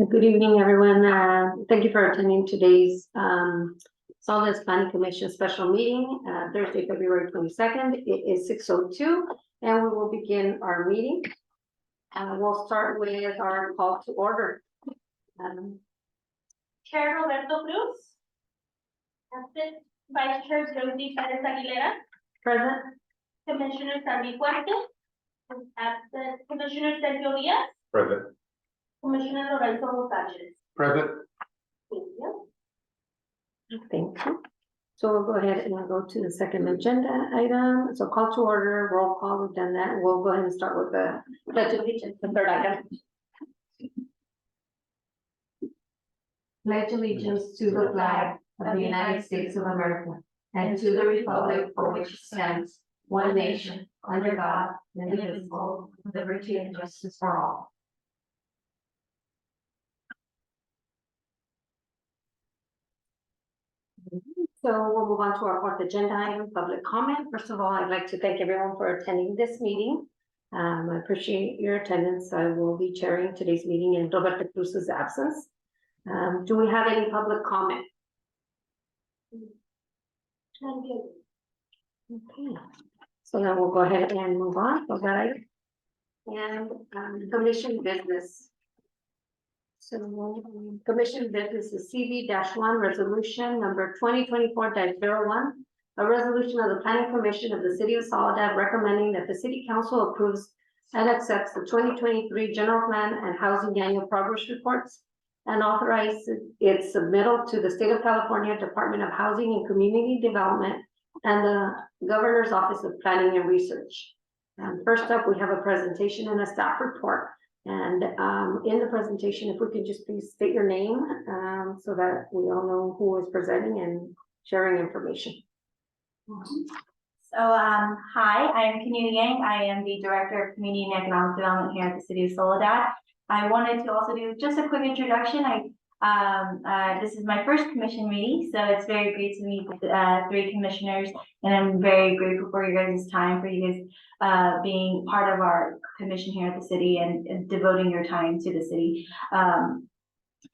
Good evening, everyone. Thank you for attending today's Solid Planning Commission special meeting, Thursday, February 22nd. It is 6:02, and we will begin our meeting. We'll start with our call to order. Chair Roberto Cruz. Absent. Vice Chair Josie Perez Aguilera. Present. Commissioner Sandy Fuerte. Absent. Commissioner Sergio Diaz. Present. Commissioner Lorenzo Sanchez. Present. Thank you. Thank you. So we'll go ahead and we'll go to the second agenda item. So call to order, roll call, we've done that. We'll go ahead and start with the pledge of allegiance, the third item. Pledge allegiance to the flag of the United States of America and to the republic for which it stands, one nation, under God, indivisible, with liberty and justice for all. So we'll move on to our fourth agenda item, public comment. First of all, I'd like to thank everyone for attending this meeting. I appreciate your attendance. I will be chairing today's meeting in Roberto Cruz's absence. Do we have any public comment? Okay, so now we'll go ahead and move on. So that item. And commission business. So commission business is CV-1 resolution number 2024-01. A resolution of the Planning Commission of the City of Soledad recommending that the City Council approves and accepts the 2023 General Plan and Housing Annual Progress Reports and authorizes its submittal to the State of California Department of Housing and Community Development and the Governor's Office of Planning and Research. First up, we have a presentation and a staff report. And in the presentation, if we could just please state your name so that we all know who is presenting and sharing information. So, hi, I am Kenny Yang. I am the Director of Community and Economic Development here at the City of Soledad. I wanted to also do just a quick introduction. This is my first commission meeting, so it's very great to meet with three commissioners, and I'm very grateful for your guys' time, for you guys being part of our commission here at the city and devoting your time to the city.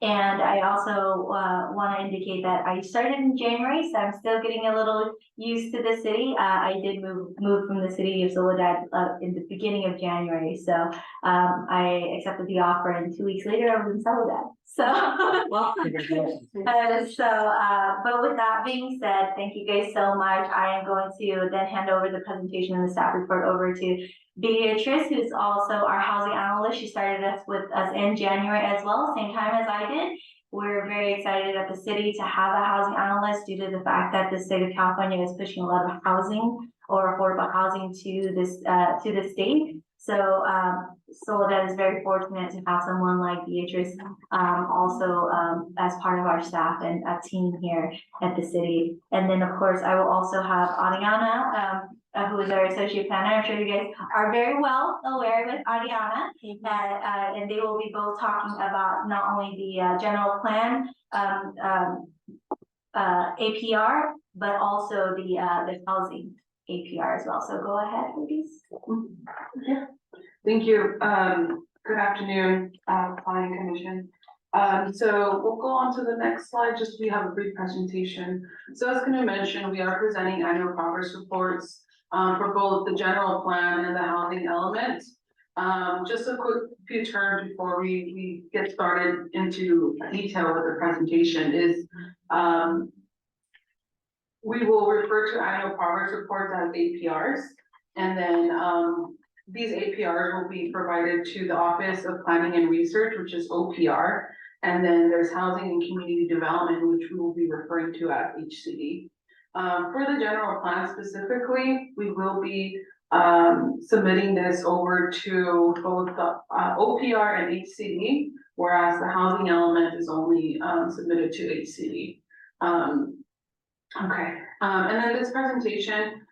And I also want to indicate that I started in January, so I'm still getting a little used to the city. I did move from the city of Soledad in the beginning of January, so I accepted the offer, and 2 weeks later I was in Soledad. So, but with that being said, thank you guys so much. I am going to then hand over the presentation and the staff report over to Beatrice, who's also our housing analyst. She started with us in January as well, same time as I did. We're very excited at the city to have a housing analyst due to the fact that the state of California is pushing a lot of housing or affordable housing to the state. So Soledad is very fortunate to have someone like Beatrice also as part of our staff and a team here at the city. And then of course I will also have Ariana, who is our associate planner. I'm sure you guys are very well aware with Ariana, and they will be both talking about not only the general plan APR, but also the housing APR as well. So go ahead, please. Yeah. Thank you. Good afternoon, Planning Commission. So we'll go on to the next slide. Just we have a brief presentation. So as Kanu mentioned, we are presenting annual progress reports for both the general plan and the housing element. Just a quick few terms before we get started into detail with the presentation is we will refer to annual progress reports as APRs, and then these APRs will be provided to the Office of Planning and Research, which is OPR, and then there's Housing and Community Development, which we will be referring to as HCD. For the general plan specifically, we will be submitting this over to both the OPR and HCD, whereas the housing element is only submitted to HCD. Okay, and then this presentation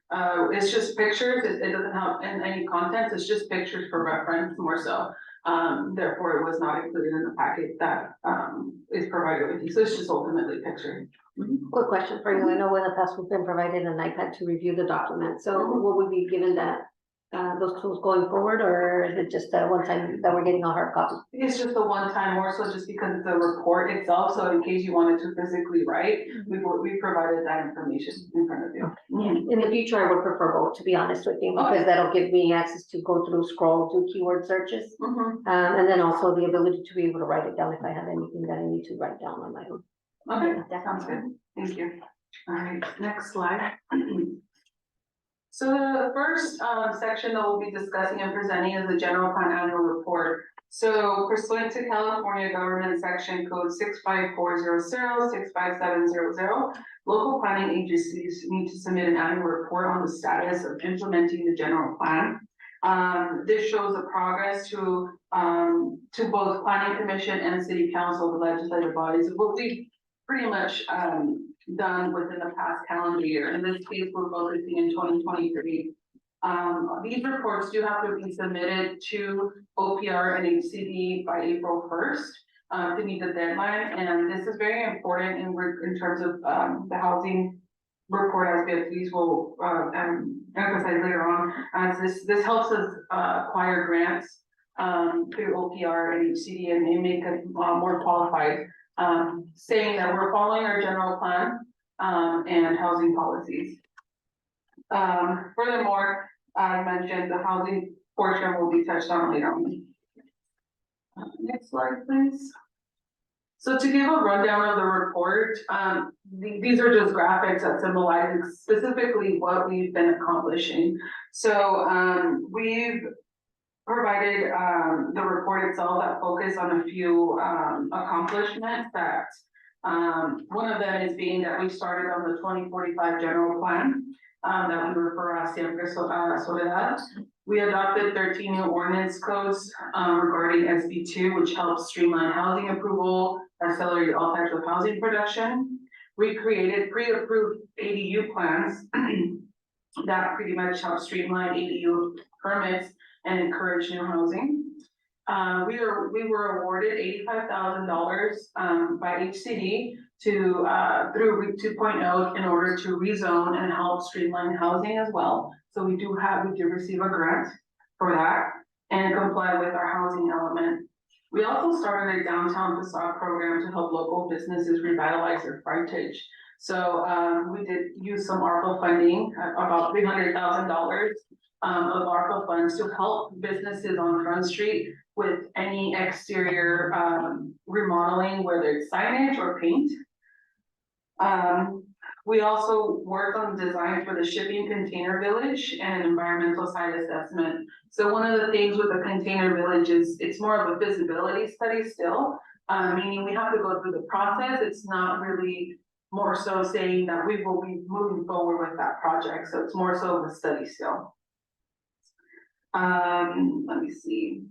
is just pictures. It doesn't have any contents. It's just pictures for reference more so. Therefore, it was not included in the packet that is provided with you. So it's just ultimately pictures. Quick question for you. I know in the past we've been provided an iPad to review the document. So will we be given that those tools going forward, or is it just a one time that we're getting a hard copy? It's just a one-time, more so just because it's a report itself, so in case you wanted to physically write, we provided that information in front of you. In the future, I would prefer both, to be honest with you, because that'll give me access to go through, scroll, do keyword searches. And then also the ability to be able to write it down if I have anything that I need to write down on my own. Okay, that sounds good, thank you. All right, next slide. So the first section that we'll be discussing and presenting is the general plan annual report. So pursuant to California Government Section Code 65400, 65700, local planning agencies need to submit an annual report on the status of implementing the general plan. This shows the progress to both planning commission and city council, the legislative bodies, of what we've pretty much done within the past calendar year. In this case, we're focusing in 2023. These reports do have to be submitted to OPR and HCD by April 1st to meet the deadline. And this is very important in terms of the housing report, as these will emphasize later on, as this helps us acquire grants through OPR and HCD and make us more qualified, saying that we're following our general plan and housing policies. Furthermore, I mentioned the housing portion will be touched on later on. Next slide, please. So to give a rundown of the report, these are just graphics that symbolize specifically what we've been accomplishing. So we've provided the report itself that focus on a few accomplishments that one of them is being that we started on the 2045 general plan that we refer as Siempre Soledad. We adopted 13 new ordinance codes regarding SB2, which helps streamline housing approval, accelerate all types of housing production. We created pre-approved ADU plans that pretty much help streamline ADU permits and encourage new housing. We were awarded $85,000 by HCD to through REAP 2.0 in order to rezone and help streamline housing as well. So we did receive a grant for that and comply with our housing element. We also started a downtown facade program to help local businesses revitalize their frontage. So we did use some ARPA funding, about $300,000 of ARPA funds to help businesses on Front Street with any exterior remodeling, whether it's signage or paint. We also worked on design for the shipping container village and environmental site assessment. So one of the things with the container village is it's more of a feasibility study still, meaning we have to go through the process. It's not really more so saying that we will be moving forward with that project. So it's more so of a study still. Let me see.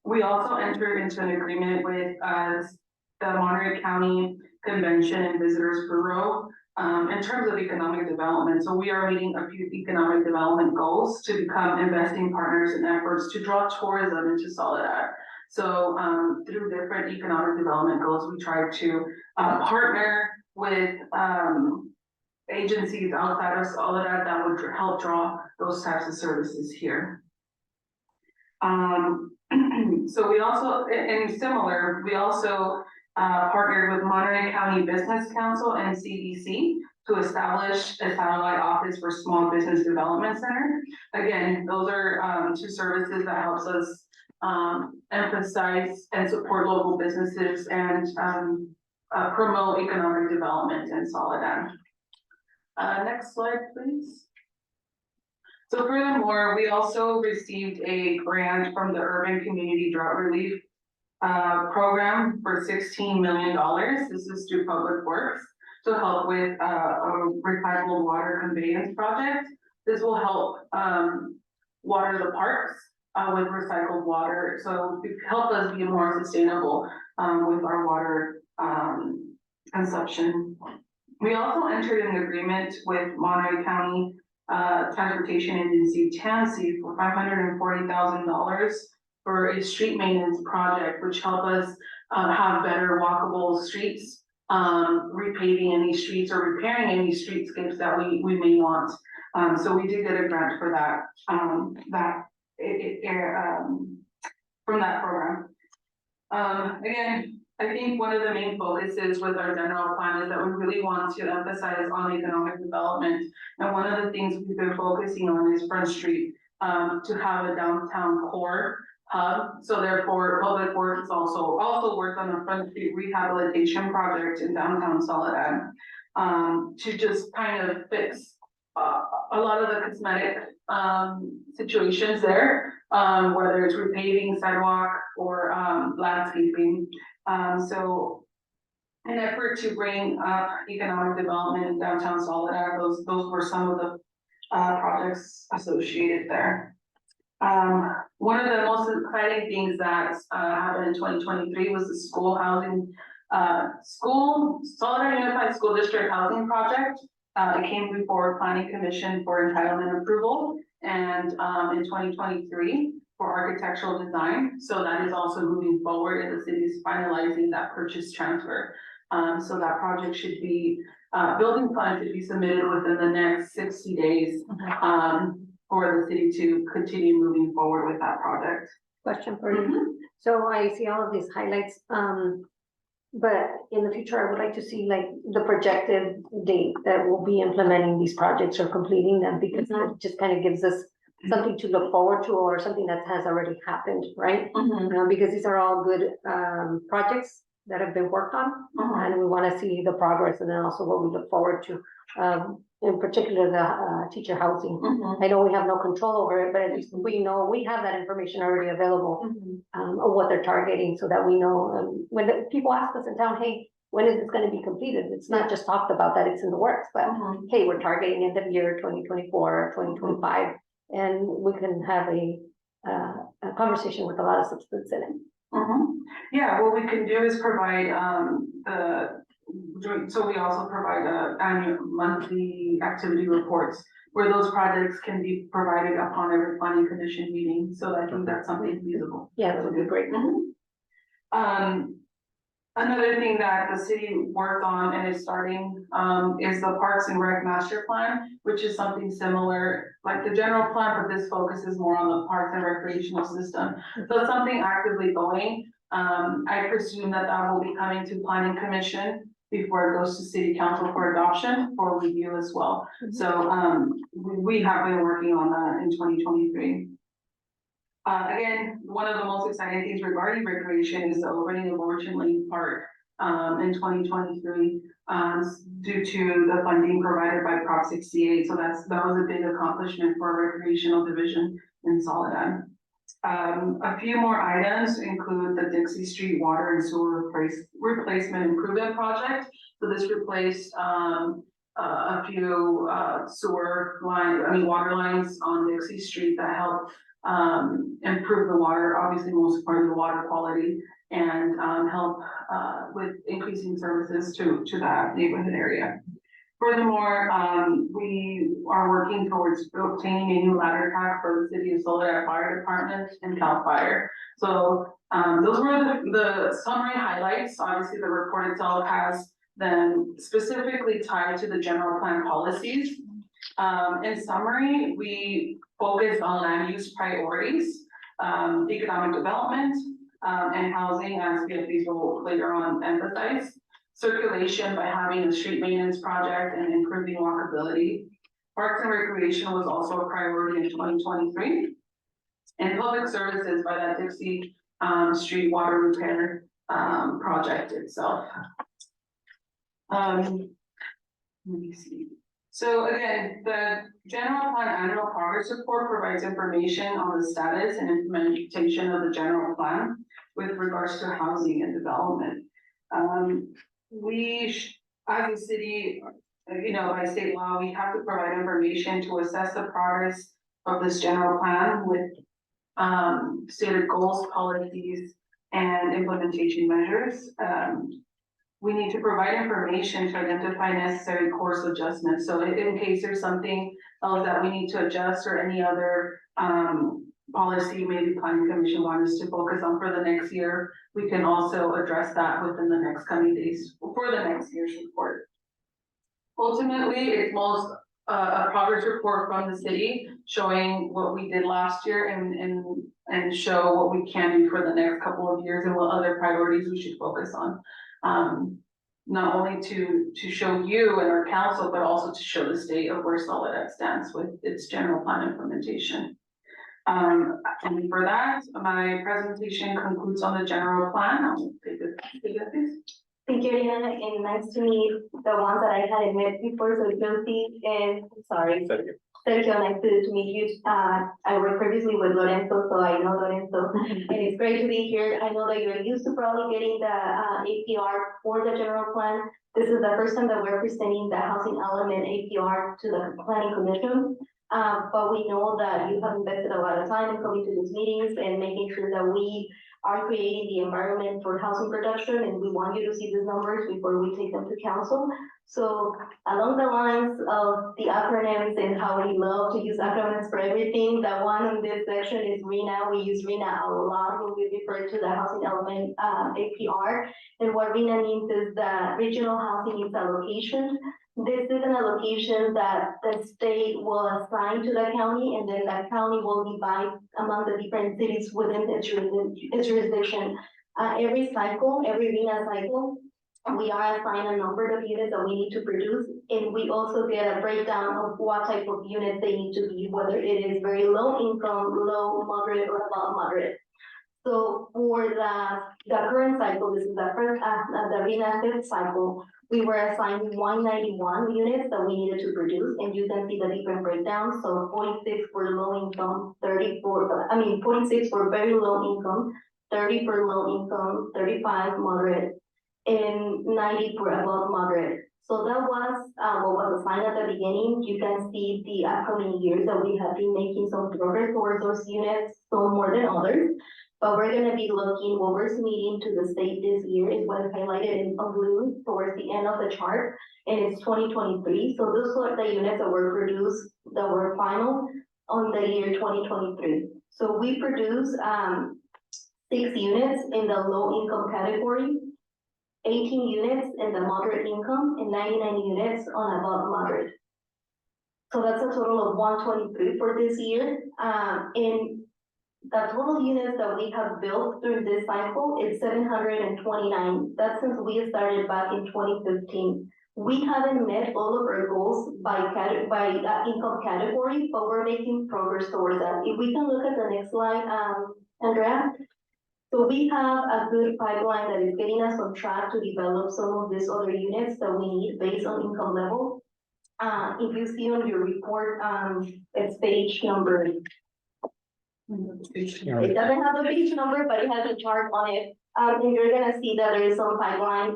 We also entered into an agreement with the Monterey County Convention and Visitors Bureau in terms of economic development. So we are meeting a few economic development goals to become investing partners in efforts to draw tourism into Soledad. So through different economic development goals, we try to partner with agencies outside of Soledad that would help draw those types of services here. So we also, and similar, we also partnered with Monterey County Business Council and CDC to establish a satellite office for Small Business Development Center. Again, those are two services that helps us emphasize and support local businesses and promote economic development in Soledad. Next slide, please. So furthermore, we also received a grant from the Urban Community Drought Relief program for $16 million. This is through Public Works to help with a recycled water conveyance project. This will help water the parks with recycled water. So it help us be more sustainable with our water consumption. We also entered an agreement with Monterey County Transportation Agency, TANC, for $540,000 for a street maintenance project, which help us have better walkable streets, repaving any streets or repairing any streetscapes that we may want. So we did get a grant for that, from that program. Again, I think one of the main focuses with our general plan is that we really want to emphasize on economic development. And one of the things we've been focusing on is Front Street, to have a downtown core hub. So therefore, Public Works also worked on a Front Street rehabilitation project in downtown Soledad, to just kind of fix a lot of the cosmetic situations there, whether it's repaving sidewalk or landscaping. So an effort to bring up economic development in downtown Soledad, those were some of the projects associated there. One of the most exciting things that happened in 2023 was the school housing, Soledad Unified School District Housing Project. It came before Planning Commission for entitlement approval, and in 2023 for architectural design. So that is also moving forward, and the city is finalizing that purchase transfer. So that project should be, building plan should be submitted within the next 60 days, for the city to continue moving forward with that project. Question for you. So I see all of these highlights, but in the future, I would like to see like the projected date that we'll be implementing these projects or completing them, because it just kind of gives us something to look forward to, or something that has already happened, right? Because these are all good projects that have been worked on, and we want to see the progress, and then also what we look forward to. In particular, the teacher housing. I know we have no control over it, but at least we know, we have that information already available, of what they're targeting, so that we know, when the people ask us in town, hey, when is this gonna be completed? It's not just talked about that it's in the works, but hey, we're targeting end of year 2024, 2025, and we can have a conversation with a lot of substance in it. Yeah, what we can do is provide, so we also provide annual monthly activity reports where those projects can be provided upon every planning commission meeting. So I think that's something feasible. Yeah, that would be great. Another thing that the city worked on and is starting, is the Parks and Rec Master Plan, which is something similar, like the general plan, but this focuses more on the parks and recreational system. So it's something actively going. I presume that will be coming to planning commission before it goes to city council for adoption for review as well. So, we have been working on that in 2023. Again, one of the most exciting things regarding recreation is the opening of Orchard Lane Park in 2023 due to the funding provided by Prop 68. So that was a big accomplishment for our recreational division in Soledad. A few more items include the Dixie Street Water and Sewer Replacement Improvement Project. So this replaced a few water lines on Dixie Street that help improve the water, obviously most part of the water quality, and help with increasing services to that neighborhood area. Furthermore, we are working towards obtaining a new ladder pack for the City of Soledad Fire Department and CAL FIRE. So those were the summary highlights. Obviously, the report itself has them specifically tied to the general plan policies. In summary, we focus on land use priorities, economic development, and housing, as these will later on emphasize. Circulation by having a street maintenance project and improving walkability. Parks and recreation was also a priority in 2023. And public services by that Dixie Street water repair project itself. Let me see. So again, the general plan annual progress report provides information on the status and implementation of the general plan with regards to housing and development. As a city, by state law, we have to provide information to assess the progress of this general plan with stated goals, policies, and implementation measures. We need to provide information to identify necessary course adjustments. So in case there's something else that we need to adjust or any other policy, maybe planning commission wants us to focus on for the next year, we can also address that within the next coming days for the next year's report. Ultimately, it's most a progress report from the city showing what we did last year and show what we can do for the next couple of years and what other priorities we should focus on. Not only to show you and our council, but also to show the state of where Soledad stands with its general plan implementation. And for that, my presentation concludes on the general plan. I'll take it, please. Thank you, Ariana, and nice to meet the ones that I hadn't met before, so Josie and, sorry. Sergio, nice to meet you. I worked previously with Lorenzo, so I know Lorenzo, and it's great to be here. I know that you're used to probably getting the APR for the general plan. This is the first time that we're presenting the housing element APR to the planning commission. But we know that you have invested a lot of time in coming to these meetings and making sure that we are creating the environment for housing production, and we want you to see these numbers before we take them to council. So along the lines of the acronyms and how we love to use acronyms for everything, the one in this section is RHNA. We use RHNA a lot when we refer to the housing element APR. And what RHNA means is the regional housing needs allocation. This is an allocation that the state will assign to the county, and then the county will divide among the different cities within its jurisdiction. Every cycle, every RHNA cycle, we are assigned a number of units that we need to produce, and we also get a breakdown of what type of units they need to be, whether it is very low income, low, moderate, or above moderate. So for the current cycle, this is the first, the RHNA fifth cycle, we were assigned 191 units that we needed to produce, and you can see the different breakdowns. So 46 for low income, 46 for very low income, 30 for low income, 35 moderate, and 90 for above moderate. So that was what was assigned at the beginning. You can see the upcoming years that we have been making some progress towards those units, some more than others. But we're gonna be looking what we're submitting to the state this year is what is highlighted in blue towards the end of the chart, and it's 2023. So those are the units that were produced, that were final on the year 2023. So we produced 6 units in the low income category, 18 units in the moderate income, and 99 units on above moderate. So that's a total of 123 for this year. And the total units that we have built through this cycle is 729. That's since we started back in 2015. We haven't met all of our goals by income category, but we're making progress towards that. If we can look at the next slide, Andrea. So we have a good pipeline that is getting us on track to develop some of these other units that we need based on income level. If you see on your report, it's page number. It doesn't have a page number, but it has a chart on it. And you're gonna see that there is some pipeline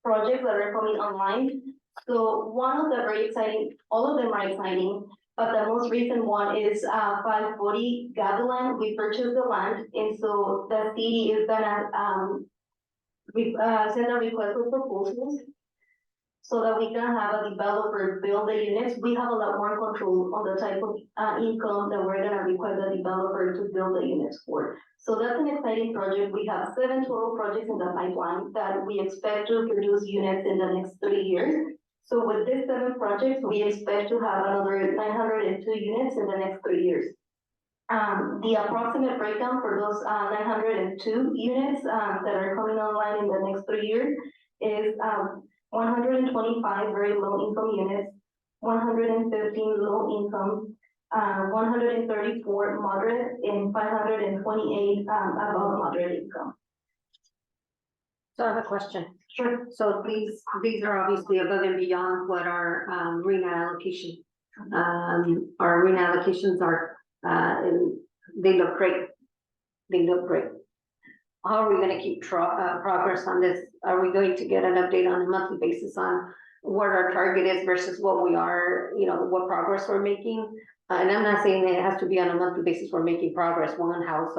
projects that are coming online. So one of the very exciting, all of them are exciting, but the most recent one is 540 Gavilan. We purchased the land, and so the city is gonna send a request for proposals so that we can have a developer build the units. We have a lot more control on the type of income that we're gonna request the developer to build the units for. So that's an exciting project. We have 7 total projects in the pipeline that we expect to produce units in the next 3 years. So with these 7 projects, we expect to have another 902 units in the next 3 years. The approximate breakdown for those 902 units that are coming online in the next 3 years is 125 very low income units, 115 low income, 134 moderate, and 528 above moderate income. So I have a question. Sure. So these are obviously above and beyond what our RHNA allocation. Our RHNA allocations are, they look great. They look great. How are we gonna keep progress on this? Are we going to get an update on a monthly basis on what our target is versus what we are, what progress we're making? And I'm not saying that it has to be on a monthly basis, we're making progress, 1 house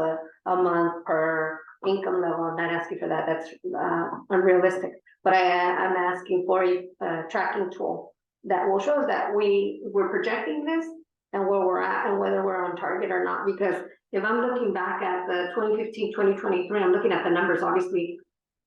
a month per income level. I'm not asking for that, that's unrealistic. But I'm asking for a tracking tool that will show us that we're projecting this and where we're at and whether we're on target or not. Because if I'm looking back at the 2015, 2023, I'm looking at the numbers, obviously,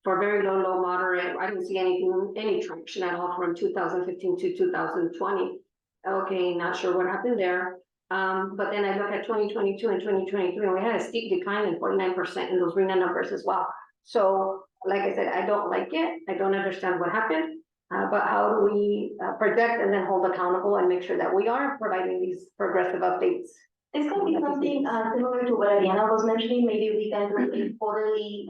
for very low, moderate, I didn't see any traction at all from 2015 to 2020. okay, not sure what happened there. But then I look at 2022 and 2023, and we had a steep decline in 49% in those RENA numbers as well. So, like I said, I don't like it, I don't understand what happened. But how do we project and then hold accountable and make sure that we are providing these progressive updates? It's gonna be something similar to what Ariana was mentioning, maybe we can do a quarterly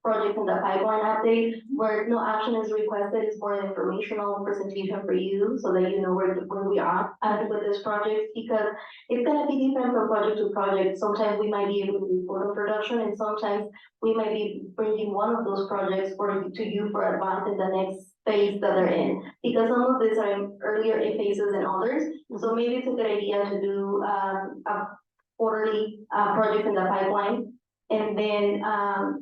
project in the pipeline update where no action is requested, it's more an informational presentation for you so that you know where we are with this project, because it's gonna be different from project to project. Sometimes we might be able to do photo production, and sometimes we might be bringing one of those projects to you for advance in the next phase that they're in, because some of these are in earlier in phases than others. So maybe it's a good idea to do a quarterly project in the pipeline. And then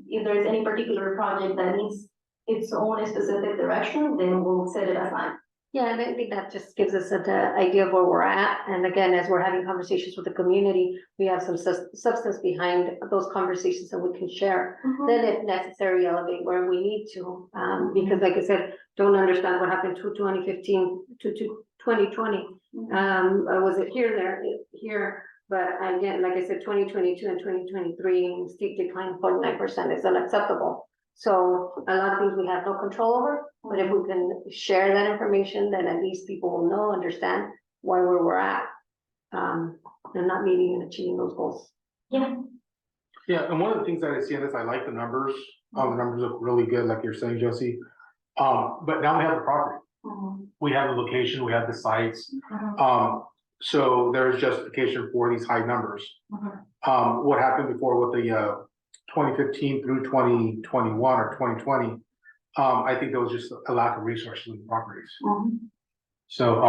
if there's any particular project that needs its own specific direction, then we'll set it aside. Yeah, and I think that just gives us an idea of where we're at. And again, as we're having conversations with the community, we have some substance behind those conversations that we can share. Then if necessary, elevate where we need to. Because like I said, don't understand what happened to 2015 to 2020. Was it here? But again, like I said, 2022 and 2023, steep decline, 49% is unacceptable. So a lot of things we have no control over, but if we can share that information, then at least people will know, understand where we're at. And not meeting and achieving those goals. Yeah. Yeah, and one of the things that I see in this, I like the numbers. The numbers look really good, like you're saying, Josie. But now we have the property. We have the location, we have the sites. So there's justification for these high numbers. What happened before with the 2015 through 2021 or 2020, I think there was just a lack of resources in the properties. So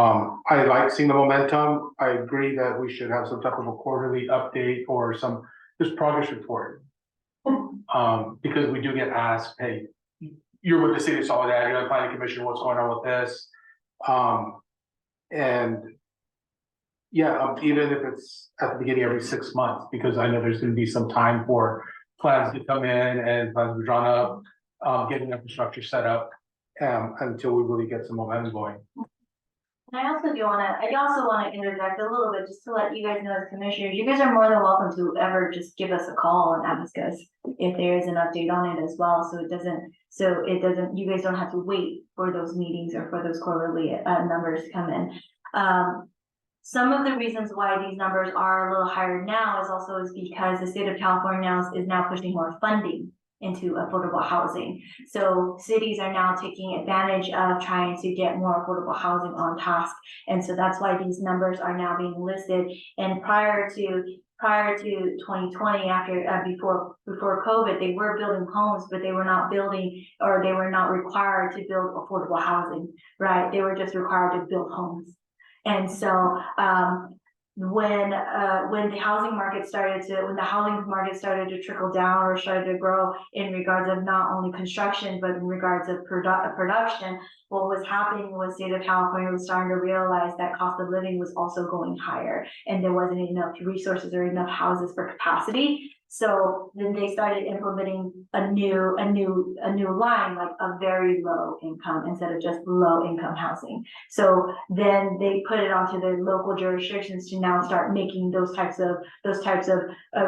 I like seeing the momentum. I agree that we should have some type of a quarterly update or some just progress report. Because we do get asked, hey, you're with the city of Soledad, you're the planning commission, what's going on with this? And yeah, even if it's at the beginning every 6 months, because I know there's gonna be some time for plans to come in and plans to be drawn up, getting infrastructure set up, until we really get some momentum going. And I also wanna interject a little bit, just to let you guys know as commissioners, you guys are more than welcome to ever just give us a call and ask us if there is an update on it as well, so you guys don't have to wait for those meetings or for those quarterly numbers to come in. Some of the reasons why these numbers are a little higher now is because the state of California is now pushing more funding into affordable housing. So cities are now taking advantage of trying to get more affordable housing on task. And so that's why these numbers are now being listed. And prior to 2020, before COVID, they were building homes, but they were not building, or they were not required to build affordable housing, right? They were just required to build homes. And so when the housing market started to trickle down or started to grow in regards of not only construction, but in regards of production, what was happening was state of California was starting to realize that cost of living was also going higher, and there wasn't enough resources or enough houses for capacity. So then they started implementing a new line, like a very low income instead of just low income housing. So then they put it onto their local jurisdictions to now start making those types of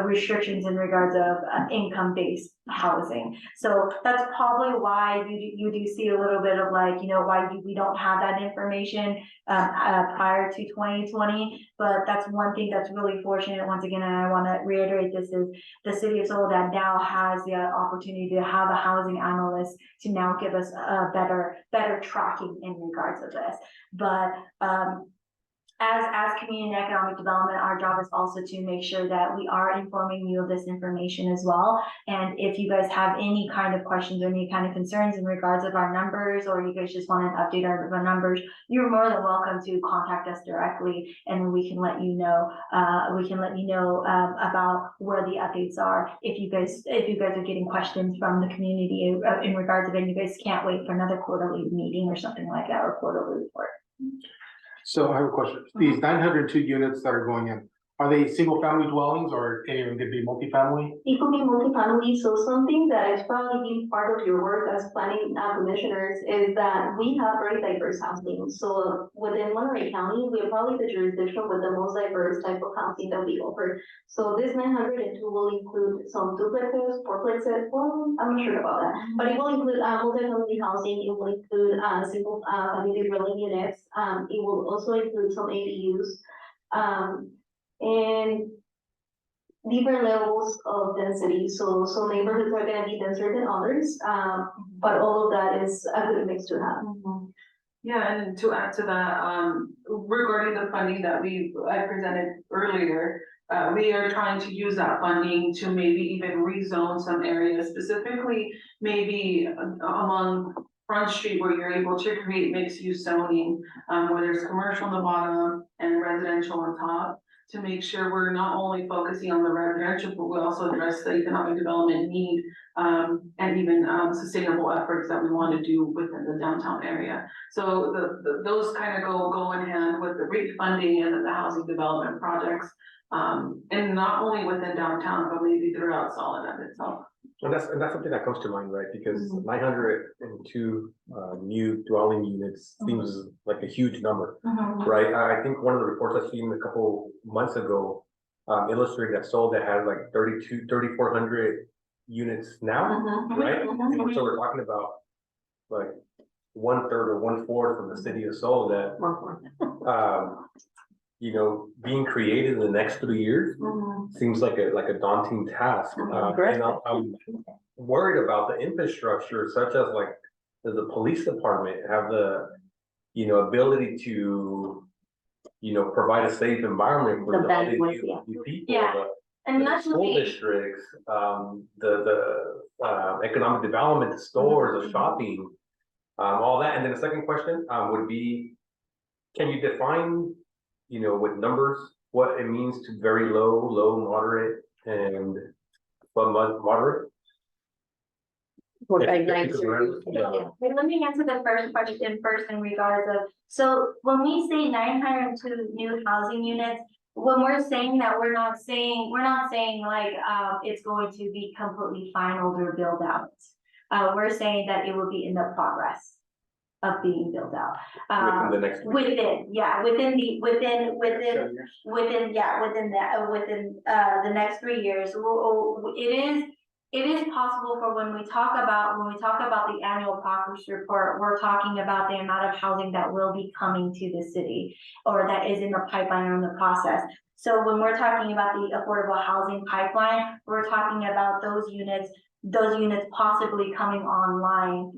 restrictions in regards of income-based housing. So that's probably why you do see a little bit of like, why we don't have that information prior to 2020. But that's one thing that's really fortunate, once again, and I want to reiterate this, is the city of Soledad now has the opportunity to have a housing analyst to now give us a better tracking in regards of this. But as community and economic development, our job is also to make sure that we are informing you of this information as well. And if you guys have any kind of questions or any kind of concerns in regards of our numbers, or you guys just want an update on our numbers, you're more than welcome to contact us directly, and we can let you know. About where the updates are. If you guys are getting questions from the community in regards of it, you guys can't wait for another quarterly meeting or something like that, or quarterly report. So I have a question. These 902 units that are going in, Are they single family dwellings or any of them could be multifamily? It could be multifamily, so something that is probably part of your work as planning commissioners is that we have very diverse housing. So within Monterey County, we are probably the jurisdiction with the most diverse type of housing that we offer. So this 902 will include some duplexes, fourplexes, well, I'm not sure about that. But it will include multifamily housing, it will include single family dwelling units, it will also include some ADUs. And different levels of density, so some neighborhoods are gonna be denser than others, but all of that is a good mix to have. Yeah, and to add to that, regarding the funding that I presented earlier, we are trying to use that funding to maybe even rezone some areas, specifically maybe among Front Street where you're able to create mixed use zoning, where there's commercial on the bottom and residential on top, to make sure we're not only focusing on the residential, but we also address the economic development need, and even sustainable efforts that we want to do within the downtown area. So those kind of go in hand with the REAP funding and then the housing development projects, and not only within downtown, but maybe throughout Soledad itself. And that's something that comes to mind, right? Because 902 new dwelling units seems like a huge number, right? I think one of the reports I seen a couple months ago illustrated that Soledad had like 3,400 units now, right? And so we're talking about like 1/3 or 1/4 from the city of Soledad. You know, being created in the next 3 years seems like a daunting task. And I'm worried about the infrastructure, such as like, does the police department have the, ability to, provide a safe environment for all these new people? Yeah. And The that's school districts, the economic development, the stores, the shopping, all that. And then the second question would be, can you define, with numbers, what it means to very low, moderate, and moderate? Yeah. Let me answer the first question first in regards of, so when we say 902 new housing units, when we're saying that, we're not saying like, it's going to be completely finalized or built out. We're saying that it will be in the progress of being built out. Within the next. Within the next 3 years. It is possible for when we talk about the annual progress report, we're talking about the amount of housing that will be coming to the city or that is in the pipeline or in the process. So when we're talking about the affordable housing pipeline, we're talking about those units possibly coming online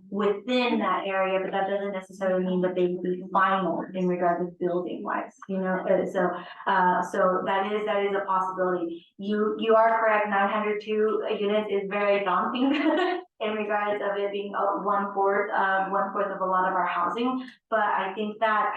within that area, but that doesn't necessarily mean that they will be final in regards to building wise, so that is a possibility. You are correct, 902 units is very daunting in regards of it being 1/4 of a lot of our housing, but I think that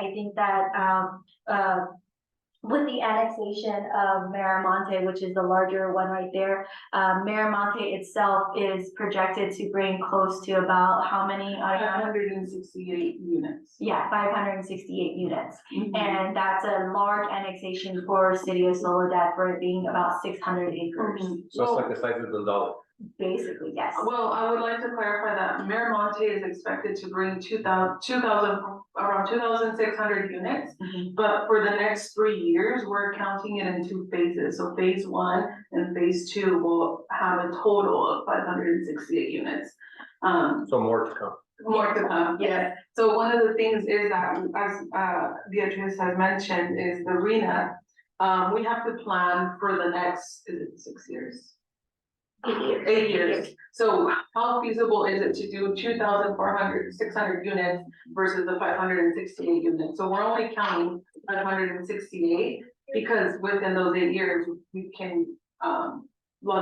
with the annexation of Miramonte, which is the larger one right there, Miramonte itself is projected to bring close to about how many? 568 units. Yeah, 568 units. And that's a large annexation for City of Soledad for it being about 600 acres. So it's like the size of the dollar. Basically, yes. Well, I would like to clarify that Miramonte is expected to bring around 2,600 units. But for the next 3 years, we're counting it in 2 phases. So phase 1 and phase 2 will have a total of 568 units. So more to come. More to come, yes. So one of the things is that, as Beatriz has mentioned, is the RENA. We have to plan for the next, is it 6 years? 8 years. So how feasible is it to do 600 units versus the 568 units? So we're only counting 568 because within those 8 years, we can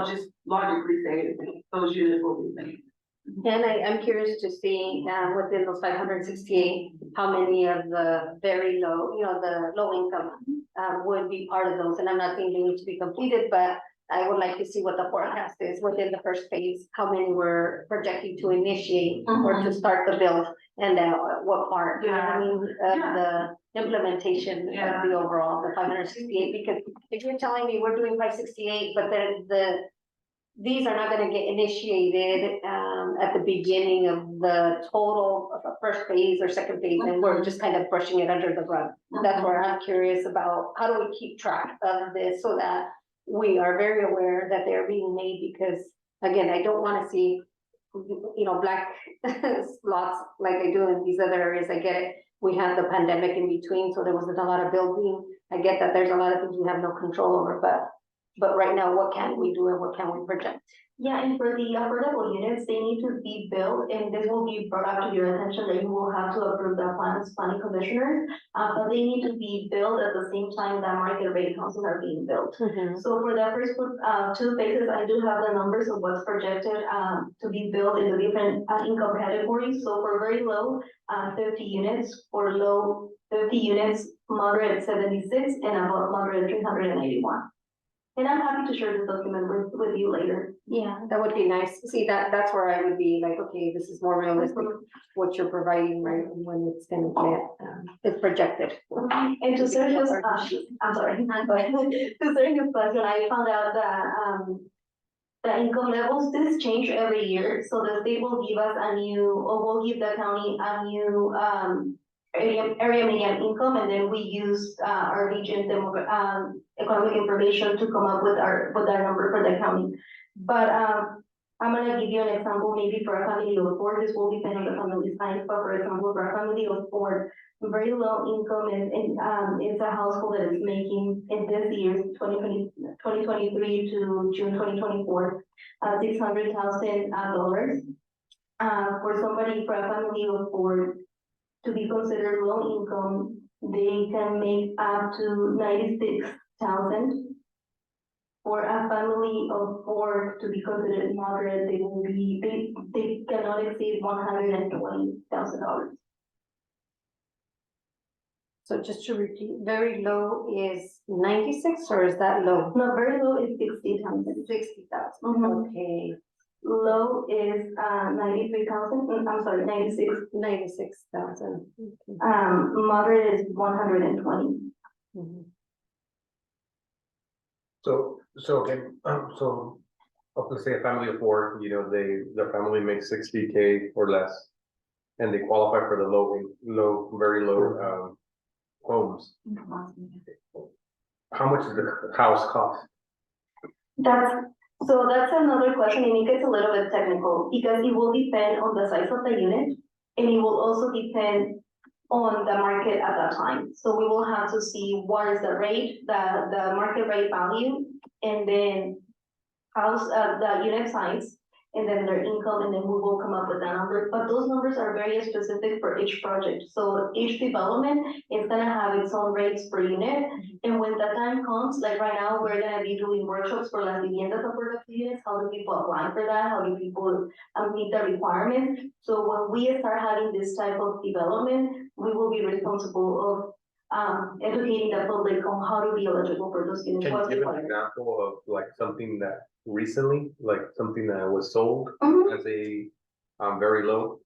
just logically say those units will be made. And I'm curious to see, within those 568, how many of the very low, the low income, would be part of those, and I'm not saying they need to be completed, but I would like to see what the forecast is within the first phase, how many we're projecting to initiate or to start the build, and what part, you know what I mean, of the implementation of the overall, the 568, because if you're telling me we're doing 568, but then these are not gonna get initiated, at the beginning of the total of the first phase or second phase, and we're just kind of brushing it under the rug. That's where I'm curious about, how do we keep track of this so that we are very aware that they're being made, because again, I don't wanna see, you know, black lots like I do in these other areas. I get it. We had the pandemic in between, so there wasn't a lot of building. I get that there's a lot of things we have no control over, but right now, what can we do and what can we project? Yeah, and for the affordable units, they need to be built, and this will be brought up to your attention that you will have to approve the plans, planning commissioners. But they need to be built at the same time that market rate houses are being built. So for the first, two phases, I do have the numbers of what's projected, to be built in the different, income categories. So for very low, 50 units, for low 50 units, moderate 76, and above moderate 381. And I'm happy to share this document with you later. Yeah, that would be nice. See, that's where I would be like, okay, this is more realistic, what you're providing, right, and when it's gonna get, it's projected. And to Sergio's, I'm sorry, go ahead. To Sergio's question, I found out that, the income levels, this change every year, so the state will give us a new, or will give the county a new, area median income, and then we use, our region economic information to come up with our number for the county. But, I'm gonna give you an example, maybe for a family of 4, this will depend on the family size, but for example, for a family of 4, very low income, and it's a household that is making in this year, 2023 to June 2024, $600,000. For somebody, for a family of 4, to be considered low income, they can make up to 96,000. For a family of 4 to be considered moderate, they cannot exceed $120,000. So just to repeat, very low is 96, or is that low? No, very low is 60,000. 60,000, okay, Low is 93,000. I'm sorry, 96. 96,000. Okay. Moderate is 120. Mhm. So again, so let's say a family of 4, you know, their family makes 60K or less, and they qualify for the very low, homes. How much does the house cost? That's another question, and it gets a little bit technical, because it will depend on the size of the unit, and it will also depend on the market at that time. So we will have to see what is the rate, the market rate value, and then house, the unit size, and then their income, and then we will come up with that number. But those numbers are very specific for each project. So each development is gonna have its own rates per unit. And when the time comes, like right now, we're gonna be doing workshops for las viviendas affordable units. How do people apply for that? How do people meet the requirements? So when we start having this type of development, we will be responsible of educating the public on how to be eligible for those units. Can you what's give an required. example of like something that recently, like something that was sold Mhm. as a very low,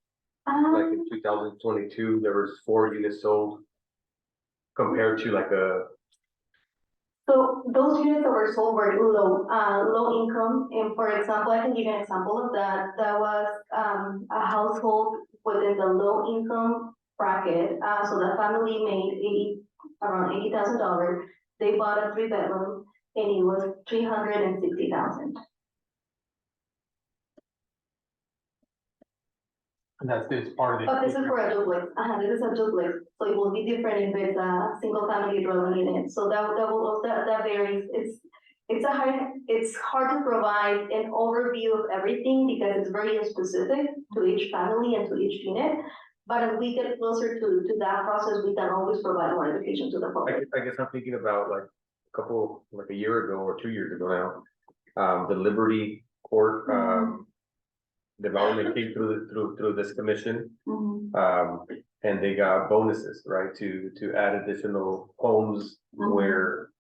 like in 2022, there was 4 units sold compared to like So those units that were sold were low income, and for example, I can give you an example of that. That was a household within the low income bracket. So the family made around $80,000. They bought a 3-bedroom, and it was $360,000. And it's part of the. But this is for a duplex. This is a duplex, so it will be different if it's a single family dwelling unit. So that varies. It's hard to provide an overview of everything because it's very specific to each family and to each unit. But as we get closer to that process, we can always provide more education to the public. I guess I'm thinking about like a year ago or 2 years ago now, the Liberty Court, development came through this commission. And they got bonuses, right, to add additional homes where,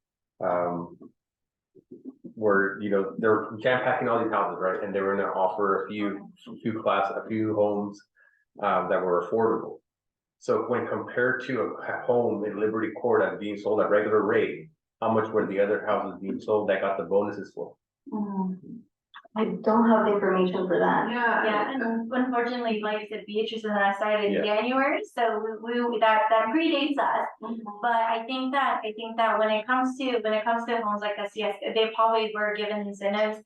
were, you know, they were jam packing all these houses, right? And they were gonna offer a few homes that were affordable. So when compared to a home in Liberty Court that's being sold at regular rate, how much were the other houses being sold that got the bonuses for? I don't have the information for that. Yeah, and unfortunately, like I said, Beatrice and I started in Yeah. January, so that predates us. But I think that when it comes to homes like this, yes, they probably were given incentives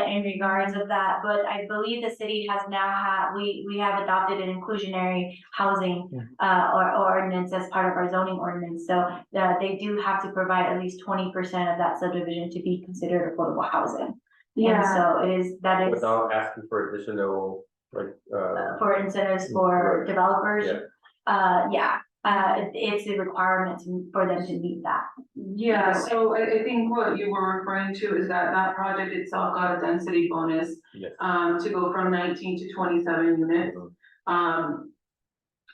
in regards of that, but I believe the city has now we have adopted an inclusionary housing or ordinance as part of our zoning ordinance, so they do have to provide at least 20% of that subdivision to be considered affordable housing. And so that is Without asking for additional, like, for incentives for Right. developers. Yeah. It's a requirement for them to meet that. Yeah, so I think what you were referring to is that project itself got a density bonus, yes. to go from 19 to 27 units.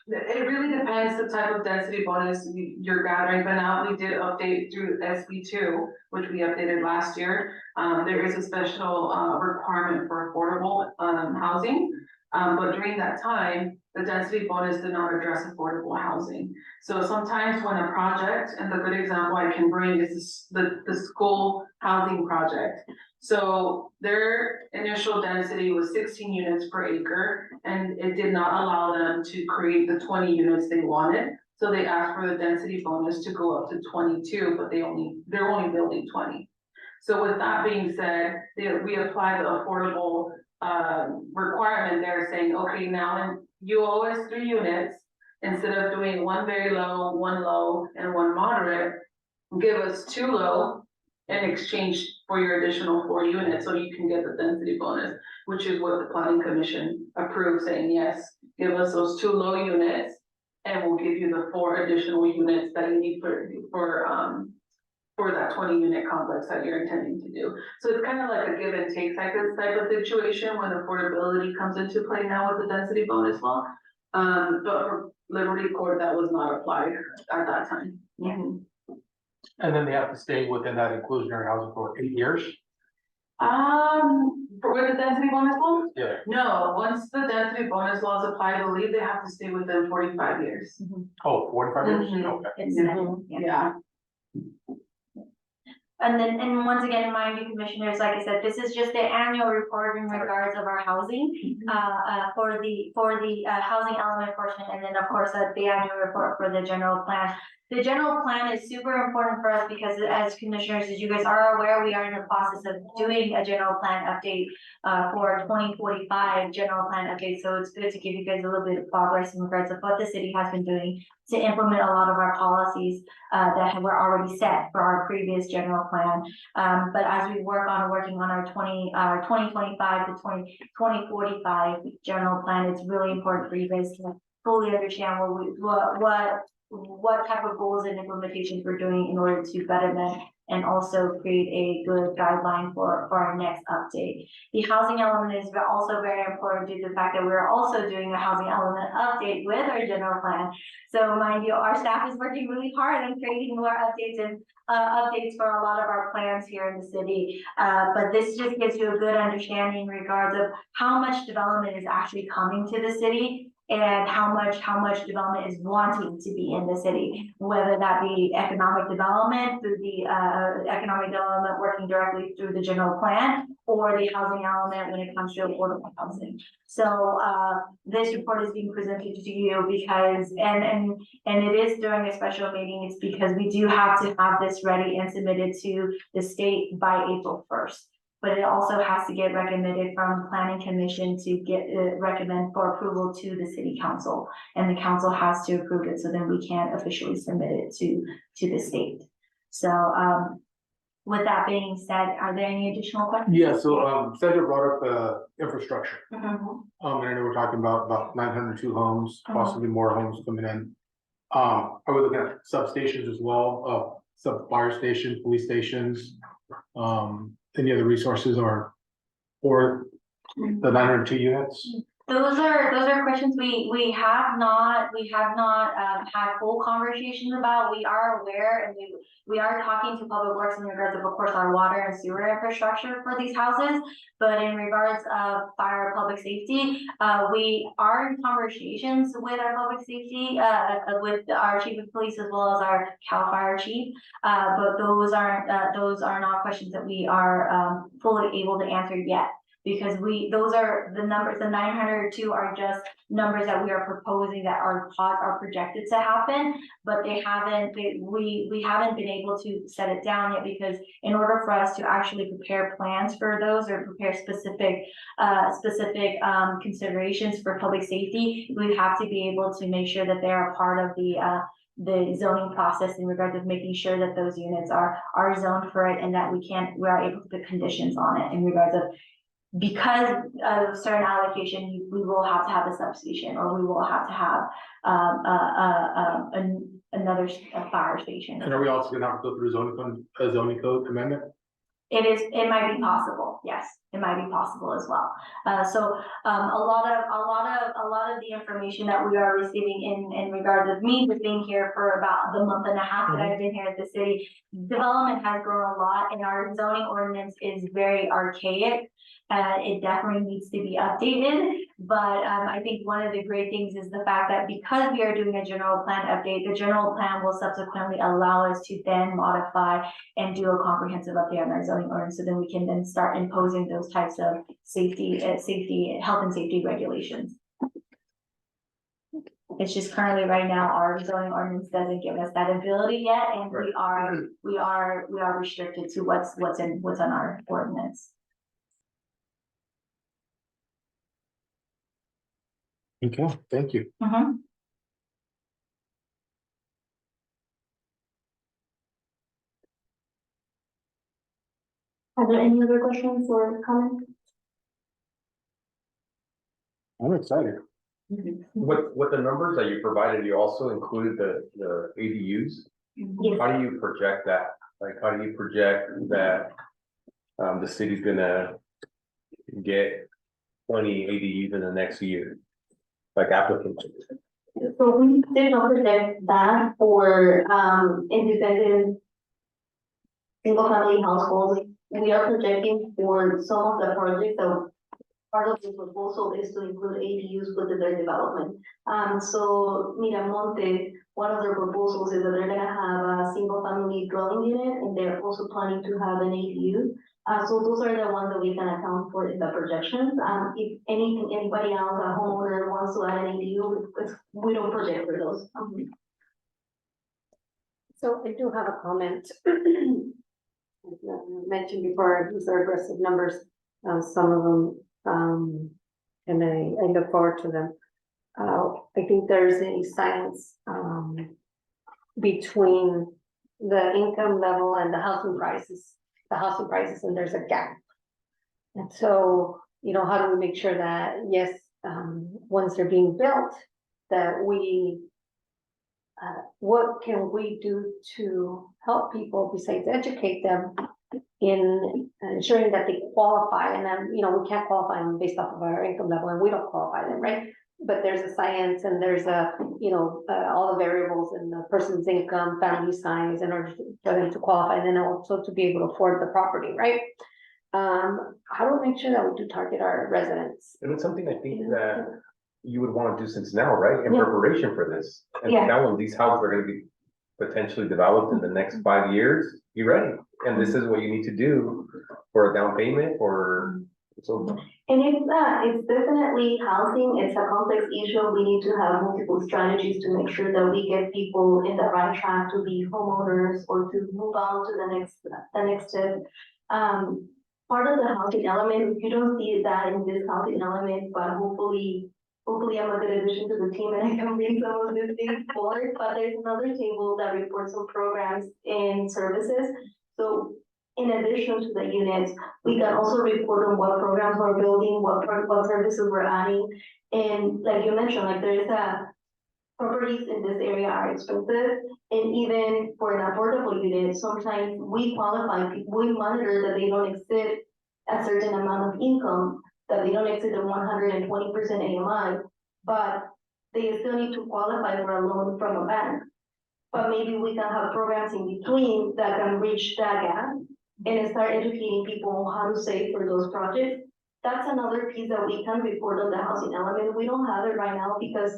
It really depends the type of density bonus you're gathering, but now we did update through SB2, which we updated last year. There is a special, requirement for affordable, housing. But during that time, the density bonus did not address affordable housing. So sometimes when a project, and the good example I can bring is the school housing project. So their initial density was 16 units per acre, and it did not allow them to create the 20 units they wanted. So they asked for the density bonus to go up to 22, but they're only building 20. So with that being said, we apply the affordable requirement there, saying, okay, now you owe us 3 units, instead of doing one very low, one low, and one moderate, give us 2 low in exchange for your additional 4 units, so you can get the density bonus, which is what the planning commission approved, saying, yes, give us those 2 low units, and we'll give you the 4 additional units that you need for that 20 unit complex that you're intending to do. So it's kind of like a give and take type of situation when affordability comes into play now with the density bonus law. But for Liberty Court, that was not applied at that time. And then they have to stay within that inclusionary housing for 8 years? For with the density bonus law? Yeah. No, once the density bonus laws apply, I believe they have to stay within 45 years. Oh, 45 years? Mhm. Okay. It's, yeah. Yeah. And once again, mind you, commissioners, like I said, this is just the annual report in regards of our housing, for the housing element portion, and then of course, the annual report for the general plan. The general plan is super important for us because as commissioners, as you guys are aware, we are in the process of doing a general plan update for 2045 general plan update. So it's good to give you guys a little bit of progress in regards of what the city has been doing to implement a lot of our policies that were already set for our previous general plan. But as we working on our 2025 to 2045 general plan, it's really important for you guys to fully understand what type of goals and implementations we're doing in order to better them and also create a good guideline for our next update. The housing element is also very important due to the fact that we're also doing a housing element update with our general plan. So mind you, our staff is working really hard on creating more updates and updates for a lot of our plans here in the city. But this just gives you a good understanding in regards of how much development is actually coming to the city and how much development is wanting to be in the city, whether that be economic development through the economic development working directly through the general plan, or the housing element when it comes to affordable housing. So this report is being presented to you because and it is during a special meeting. It's because we do have to have this ready and submitted to the state by April 1st. But it also has to get recommended from the planning commission to get recommend for approval to the city council, and the council has to approve it, so then we can officially submit it to the state. So with that being said, are there any additional questions? Yeah, so Sandra brought up infrastructure. Mhm. And I know we're talking about 902 homes, possibly more homes coming in. Are we looking at substations as well, sub fire stations, police stations? Any other resources or the 902 units? Those are questions we have not, had full conversations about. We are aware and we are talking to Public Works in regards of course, our water and sewer infrastructure for these houses. But in regards of fire public safety, we are in conversations with our public safety, with our chief of police as well as our CAL FIRE chief. But those are not questions that we are, fully able to answer yet. Because those are the numbers, the 902 are just numbers that we are proposing that are projected to happen. But we haven't been able to set it down yet, because in order for us to actually prepare plans for those or prepare specific considerations for public safety, we have to be able to make sure that they are part of the zoning process in regards of making sure that those units are zoned for it, and that we are able to put conditions on it in regards of, because of certain allocation, we will have to have a substation, or we will have to have another fire station. And are we also gonna have to go through a zoning code amendment? It might be possible, yes, it might be possible as well. So a lot of the information that we are receiving in regards of me just being here for about the month and a half that I've been here at the city, development has grown a lot, and our zoning ordinance is very archaic. It definitely needs to be updated, but I think one of the great things is the fact that because we are doing a general plan update, the general plan will subsequently allow us to then modify and do a comprehensive update on our zoning ordinance, so then we can then start imposing those types of health and safety regulations. It's just currently right now, our zoning ordinance doesn't give us that ability yet, and we are restricted to what's in our ordinance. Okay, thank you. Mhm. Are there any other questions or comments? I'm excited. With the numbers that you provided, you also included the ADUs. Yes. How do you project that? Like, how do you project that, the city's gonna get 20 ADUs in the next year? Like applicants? So we did not project that for independent single family households. We are projecting for some of the projects that part of the proposal is to include ADUs within their development. So Miramonte, one of their proposals is that they're gonna have a single family dwelling unit, and they're also planning to have an ADU. So those are the ones that we can account for in the projections. If anybody else, a homeowner wants to add an ADU, we don't project for those. So I do have a comment. As mentioned before, these are aggressive numbers, some of them, and I look forward to them. I think there's a science, between the income level and the housing prices, and there's a gap. And so, how do we make sure that, yes, once they're being built, that what can we do to help people besides educate them in ensuring that they qualify? And then, we can't qualify them based off of our income level, and we don't qualify them, right? But there's a science, and there's all the variables in the person's income, family size, in order for them to qualify, and then also to be able to afford the property, right? How do we make sure that we do target our residents? And it's something I think that you would want to do since now, right? In Yeah. preparation for this. And Yeah. now when these houses are gonna be potentially developed in the next 5 years, be ready. And this is what you need to do for a down payment or so. And it's definitely housing, it's a complex issue, we need to have multiple strategies to make sure that we get people in the right track to be homeowners or to move on to the next step. Part of the housing element, you don't see that in this housing element, but hopefully I'm a good addition to the team and I can bring some of these things forward, but there's another table that reports on programs and services. So in addition to the units, we can also report on what programs we're building, what services we're adding. And like you mentioned, like there is properties in this area are expensive. And even for an affordable unit, sometimes we monitor that they don't exceed a certain amount of income. that they don't exceed the 120% AMI, but they still need to qualify for a loan from a bank. But maybe we can have programs in between that can reach that gap and start educating people on how to save for those projects. That's another piece that we can report on the housing element. We don't have it right now because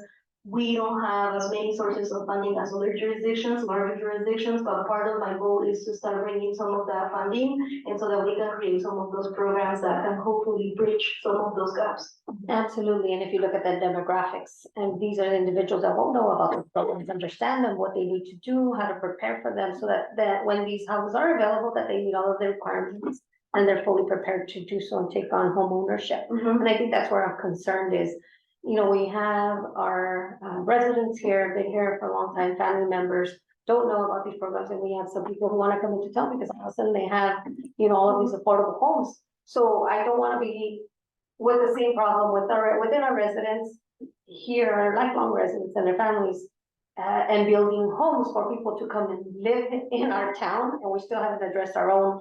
we don't have as many sources of funding as other jurisdictions, larger jurisdictions, but part of my goal is to start bringing some of that funding, and so that we can create some of those programs that can hopefully bridge some of those gaps. Absolutely, and if you look at the demographics, and these are the individuals that won't know about those programs, understand them, what they need to do, how to prepare for them, so that when these houses are available, that they meet all of the requirements, and they're fully prepared to do so and take on home ownership. And I think that's where I'm concerned is, you know, we have our residents here, been here for a long time, family members, don't know about these programs, and we have some people who wanna come into town because all of a sudden they have, you know, all of these affordable homes. So I don't wanna be with the same problem within our residents here, our lifelong residents and their families, and building homes for people to come and live in our town, and we still haven't addressed our own,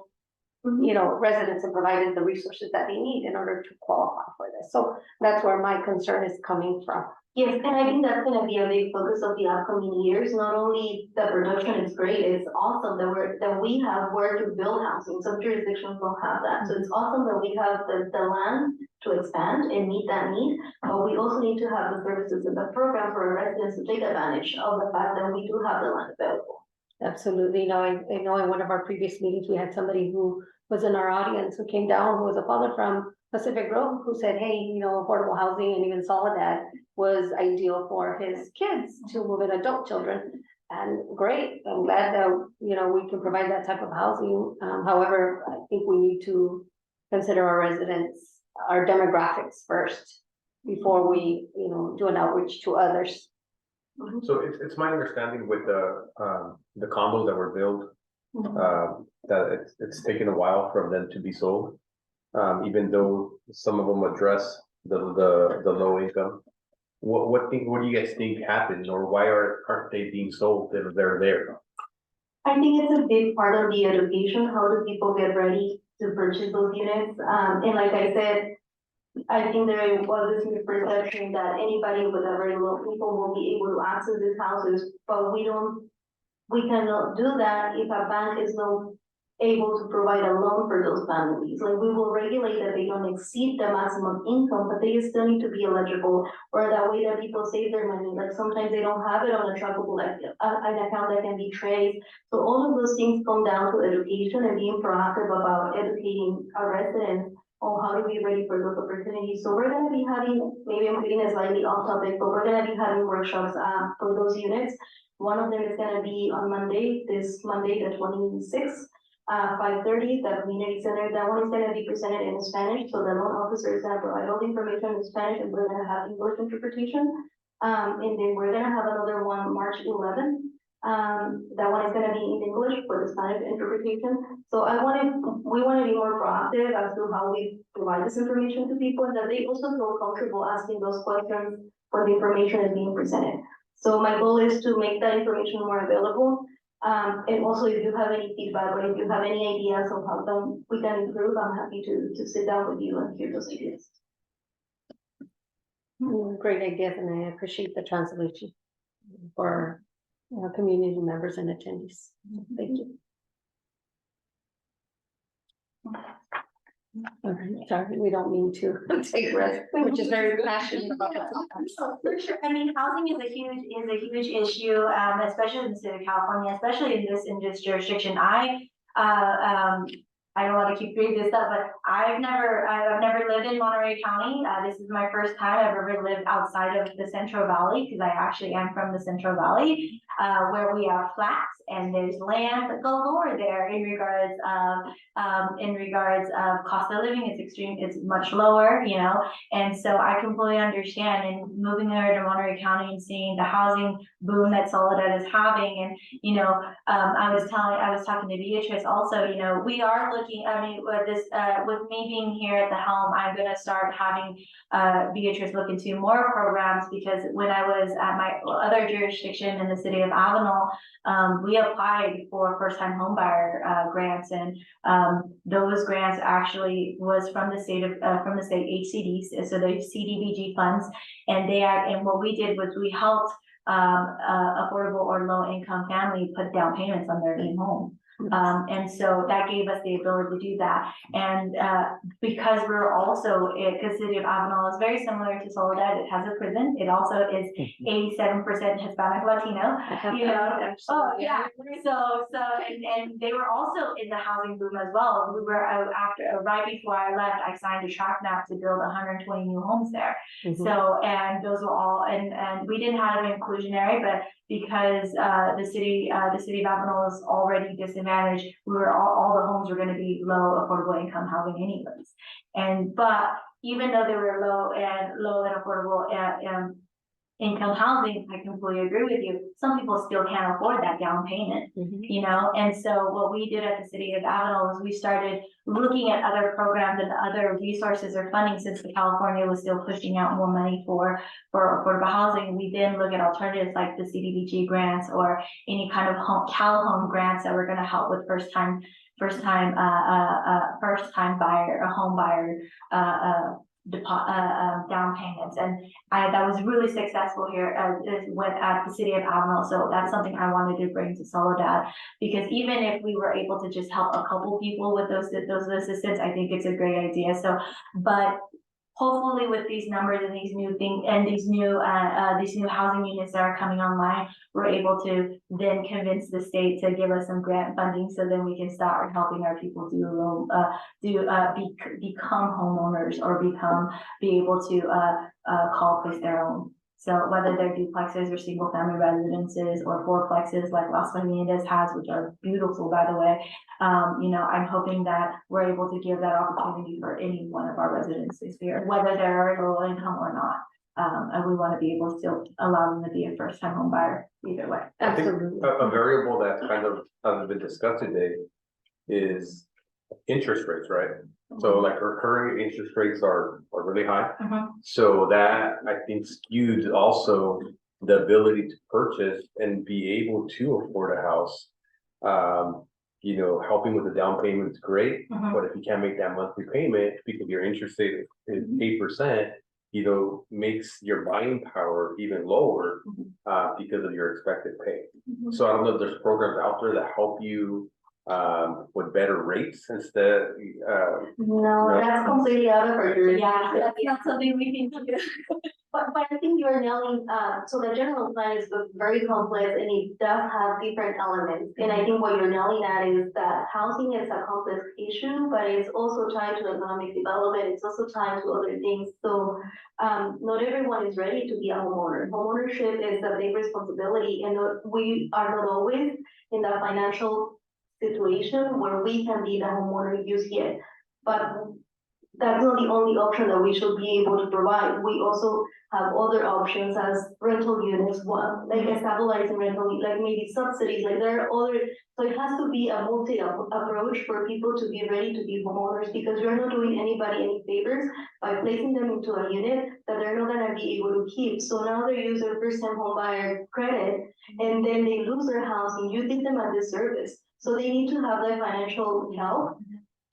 you know, residents and provided the resources that they need in order to qualify for this. So that's where my concern is coming from. Yes, and I think that's gonna be a big focus of the upcoming years. Not only the production is great, it's awesome that we have where to build housing. Some jurisdictions don't have that. So it's awesome that we have the land to expand and meet that need. But we also need to have the services and the program for our residents to take advantage of the fact that we do have the land available. Absolutely. No, I know in one of our previous meetings, we had somebody who was in our audience who came down, who was a father from Pacific Grove, who said, hey, you know, affordable housing and even Soledad was ideal for his kids to move in, adult children. And great, I'm glad that, you know, we can provide that type of housing. However, I think we need to consider our residents, our demographics first, before we, you know, do an outreach to others. So it's my understanding with the condos that were built, that it's taken a while for them to be sold. Even though some of them address the low income. What do you guys think happened, or why aren't they being sold if they're there? I think it's a big part of the education. How do people get ready to purchase those units? And like I said, I think there was this misperception that anybody with a very low income will be able to access these houses, but we cannot do that if a bank is not able to provide a loan for those families. Like, we will regulate that they don't exceed the maximum income, but they still need to be eligible, or that way that people save their money. Like, sometimes they don't have it on a trackable, like an account that can be traced. So all of those things come down to education and being proactive about educating our residents on how to be ready for those opportunities. So we're gonna be having, maybe I'm getting a slightly off topic, but we're gonna be having workshops for those units. One of them is gonna be on Monday, this Monday, the 26th. 5:30, the community center. That one is gonna be presented in Spanish, so the loan officer is gonna provide all the information in Spanish, and we're gonna have English interpretation. And then we're gonna have another one March 11th. That one is gonna be in English for the Spanish interpretation. So we wanna be more proactive as to how we provide this information to people, and that they also feel comfortable asking those questions when the information is being presented. So my goal is to make that information more available. And also, if you have any feedback, or if you have any ideas of how we can improve, I'm happy to sit down with you and hear those ideas. Great ideas, and I appreciate the translation for community members and attendees. Thank you. All right, sorry, we don't mean to take risks, we're just very passionate about it. For sure, I mean, housing is a huge issue, especially in the state of California, especially in this jurisdiction. I don't want to keep bringing this up, but I've never lived in Monterey County. This is my first time I've ever lived outside of the Central Valley, because I actually am from the Central Valley, where we have flats and there's land galore there in regards of cost of living. It's much lower, you know, and so I completely understand. And moving there to Monterey County and seeing the housing boom that Soledad is having, and you know, I was talking to Beatrice also, you know, we are looking looking, I mean, with this, with me being here at the helm, I'm gonna start having Beatrice look into more programs, because when I was at my other jurisdiction in the city of Avenal, we applied for first-time homebuyer grants, and those grants actually was from the state HCDs, so the CDBG funds, and what we did was we helped affordable or low-income family put down payments on their new home. And so that gave us the ability to do that. And because we're also, because City of Avenal is very similar to Soledad, it has a prison. It also is 87% Hispanic Latino. I have You that, know, actually. oh, yeah, and they were also in the housing boom as well. We were right before I left, I signed a tract map to build 120 new homes there. Mhm. So, and those were all, and we didn't have an inclusionary, but because the city of Avenal is already disadvantaged, all the homes were gonna be low affordable income housing anyways. But even though they were low and affordable income housing, I completely agree with you. Some people still can't afford that down payment, Mhm. you know? And so what we did at the City of Avenal is we started looking at other programs and other resources or funding, since California was still pushing out more money for affordable housing. We then look at alternatives like the CDBG grants or any kind of Cal Home grants that were gonna help with first time buyer, a home buyer, down payments, and that was really successful here at the City of Avenal. So that's something I wanted to bring to Soledad, because even if we were able to just help a couple people with those assistance, I think it's a great idea. So, but hopefully with these numbers and these new things and these new housing units that are coming online, we're able to then convince the state to give us some grant funding, so then we can start helping our people become homeowners, or be able to call place their own. So whether they're duplexes or single family residences or fourplexes like Las Fernandez has, which are beautiful, by the way, you know, I'm hoping that we're able to give that opportunity for any one of our residences here, whether they're low income or not. And we want to be able to allow them to be a first time home buyer either way. I think Absolutely. a variable that kind of hasn't been discussed today is interest rates, right? So like our current interest rates are really high. Mhm. So that I think skewed also the ability to purchase and be able to afford a house. You know, helping with the down payment is great, Mhm. but if you can't make that monthly payment because your interest rate is 8%, you know, makes your buying power even lower because of your expected pay. So I don't know if there's programs out there that help you with better rates instead. No, that's completely out of our jurisdiction. Yeah, that's not something we can do. But I think you're nailing, so the general plan is very complex and it does have different elements. And I think what you're nailing at is that housing is a complex issue, but it's also tied to economic development. It's also tied to other things. So not everyone is ready to be a homeowner. Homeownership is a big responsibility, and we are not always in the financial situation where we can be the homeowner used yet. But that's not the only option that we should be able to provide. We also have other options as rental units, like a stabilizing rental, like maybe subsidies, like there are other, so it has to be a multi approach for people to be ready to be homeowners, because you're not doing anybody any favors by placing them into a unit that they're not gonna be able to keep. So now they use their first time home buyer credit and then they lose their housing. You did them a disservice. So they need to have the financial help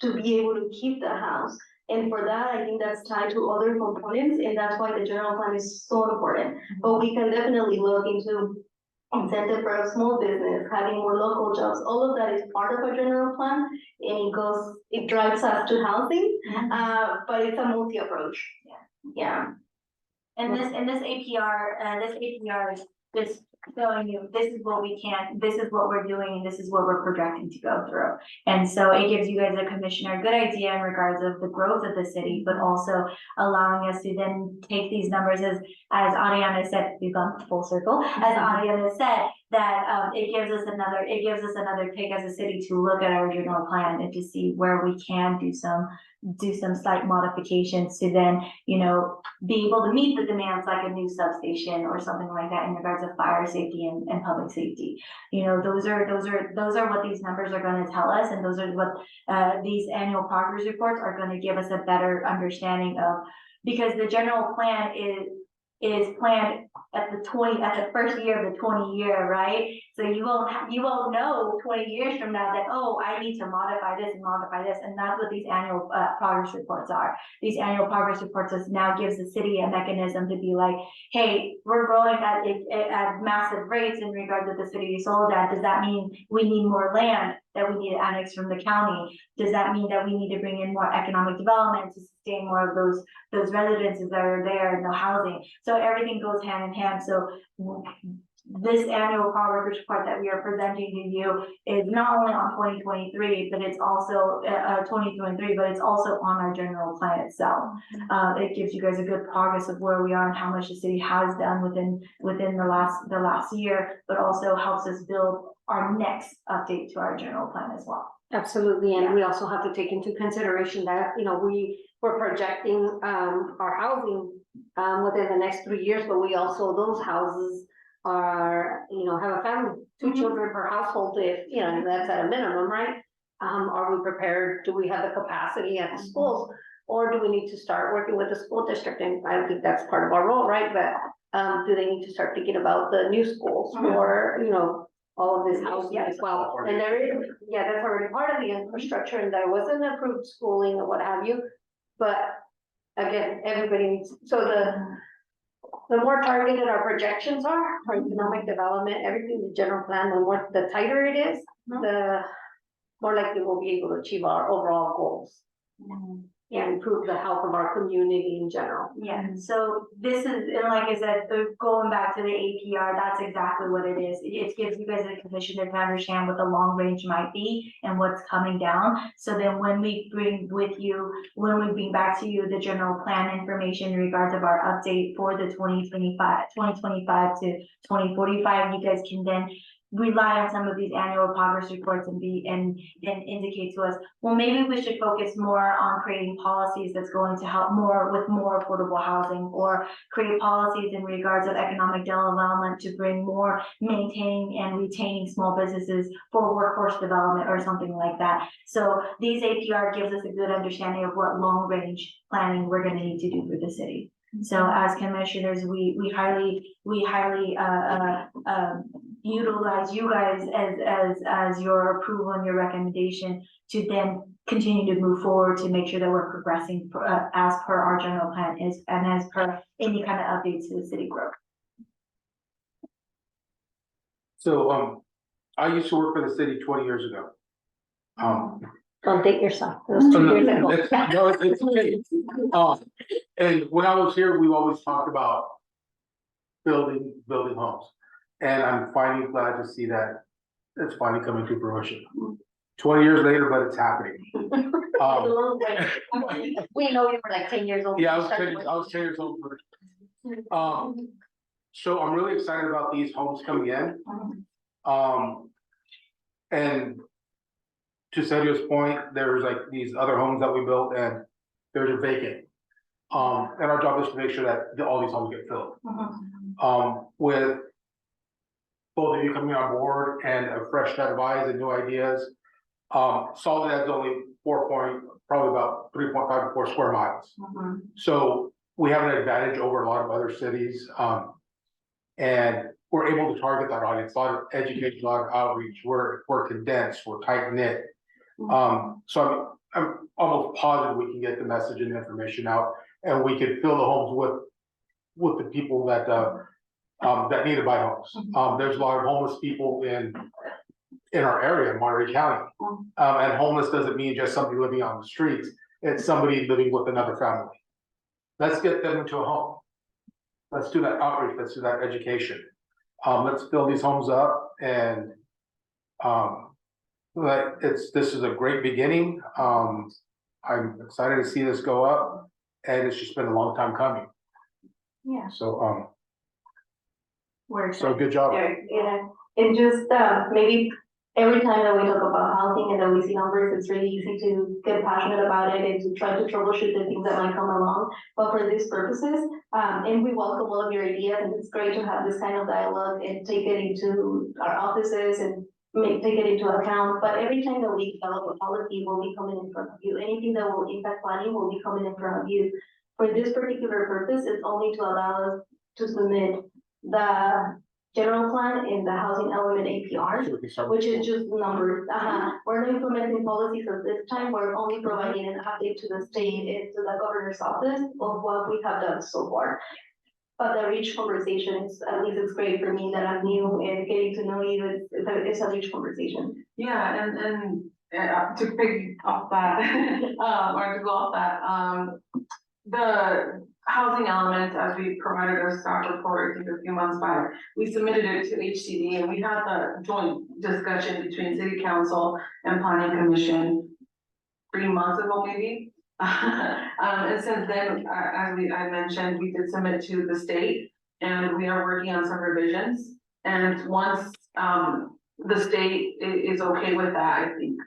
to be able to keep the house. And for that, I think that's tied to other components, and that's why the general plan is so important. But we can definitely look into incentive for a small business, having more local jobs. All of that is part of our general plan, and it drives us to housing, but it's a multi approach. Yeah. And this APR is just showing you, this is what we can, this is what we're doing, and this is what we're projecting to go through. And so it gives you guys, a commissioner, a good idea in regards of the growth of the city, but also allowing us to then take these numbers as Ariana said, we've gone full circle, as Ariana said, that, it gives us another take as a city to look at our general plan and to see where we can do some slight modifications to then, you know, be able to meet the demands like a new substation or something like that in regards of fire safety and public safety. You know, those are what these numbers are gonna tell us, and those are what, these annual progress reports are gonna give us a better understanding of, because the general plan is planned at the first year of the 20-year, right? So you won't know 20 years from now that, oh, I need to modify this, and that's what these annual progress reports are. These annual progress reports now gives the city a mechanism to be like, hey, we're growing at massive rates in regard to the city sold at. Does that mean we need more land that we need to annex from the county? Does that mean that we need to bring in more economic development to sustain more of those residences that are there and the housing? So everything goes hand in hand. So this annual progress report that we are presenting to you is not only on 2023, but it's also 2023, but it's also on our general plan itself. It gives you guys a good progress of where we are and how much the city has done within the last year, but also helps us build our next update to our general plan as well. Absolutely, and we also have to take into consideration that, you know, we're projecting our housing within the next 3 years, but we also, those houses are, you know, have a family, 2 children per household, if, you know, that's at a minimum, right? Are we prepared? Do we have the capacity at the schools? Or do we need to start working with the school district? And I think that's part of our role, right? But do they need to start thinking about the new schools or, you know, all of this housing as well? And there is, yeah, that's already part of the infrastructure, and there was an approved schooling or what have you. But again, everybody needs, so the more targeted our projections are for economic development, everything, the general plan, the tighter it is, the more likely we'll be able to achieve our overall goals. And improve the health of our community in general. Yeah, so this is, and like I said, going back to the APR, that's exactly what it is. It gives you guys a commissioner to understand what the long range might be and what's coming down. So then when we bring back to you the general plan information in regards of our update for the 2025 to 2045, you guys can then rely on some of these annual progress reports and indicate to us, well, maybe we should focus more on creating policies that's going to help more with more affordable housing, or create policies in regards of economic development to bring more maintaining and retaining small businesses for workforce development or something like that. So these APR gives us a good understanding of what long range planning we're going to need to do for the city. So as commissioners, we highly utilize you guys as your approval and your recommendation to then continue to move forward to make sure that we're progressing as per our general plan is, and as per any kind of updates to the city growth. So, I used to work for the city 20 years ago. Don't date yourself. It was 2 years ago. No, it's okay. And when I was here, we always talked about building homes. And I'm finally glad to see that it's finally coming to fruition. 20 years later, but it's happening. We know you were like 10 years old. Yeah, I was 10 years old. So I'm really excited about these homes coming in. And to Sergio's point, there's like these other homes that we built and there's a vacant. And our job is to make sure that all these homes get filled. With both of you coming on board and a fresh set of eyes and new ideas. Soledad's only probably about 3.5 to 4 square miles. So we have an advantage over a lot of other cities. And we're able to target that audience, a lot of education, a lot of outreach. We're condensed, we're tight knit. So I'm almost positive we can get the message and the information out, and we can fill the homes with the people that need to buy homes. There's a lot of homeless people in our area, in Monterey County. And homeless doesn't mean just somebody living on the streets. It's somebody living with another family. Let's get them into a home. Let's do that outreach, let's do that education. Let's fill these homes up, and this is a great beginning. I'm excited to see this go up, and it's just been a long time coming. Yeah. So We're so good job. Yeah. It just, maybe every time that we talk about housing and that we see numbers, it's really easy to get passionate about it and to try to troubleshoot the things that might come along. But for these purposes, and we welcome all of your ideas, and it's great to have this kind of dialogue and take it into our offices and take it into account. But every time that we develop a policy, we'll be coming in front of you. Anything that will impact planning will be coming in front of you. For this particular purpose, it's only to allow us to submit the general plan in the housing element APR, So we can start- which is just numbers. We're not implementing policies at this time. We're only providing an update to the state and to the governor's office of what we have done so far. But the reach conversation is, at least it's great for me that I'm new and getting to know you. It's a reach conversation. Yeah, and to pick off that, or to go off that, the housing element, as we provided our staff report, I think a few months back, we submitted it to HCD and we had the joint discussion between city council and planning commission 3 months ago, maybe. And since then, I mentioned, we did submit to the state and we are working on some revisions. And once, the state is okay with that, I think,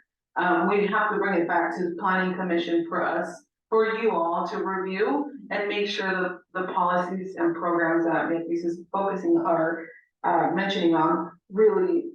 we have to bring it back to the planning commission for us, for you all to review and make sure that the policies and programs that Macy's is focusing or mentioning on really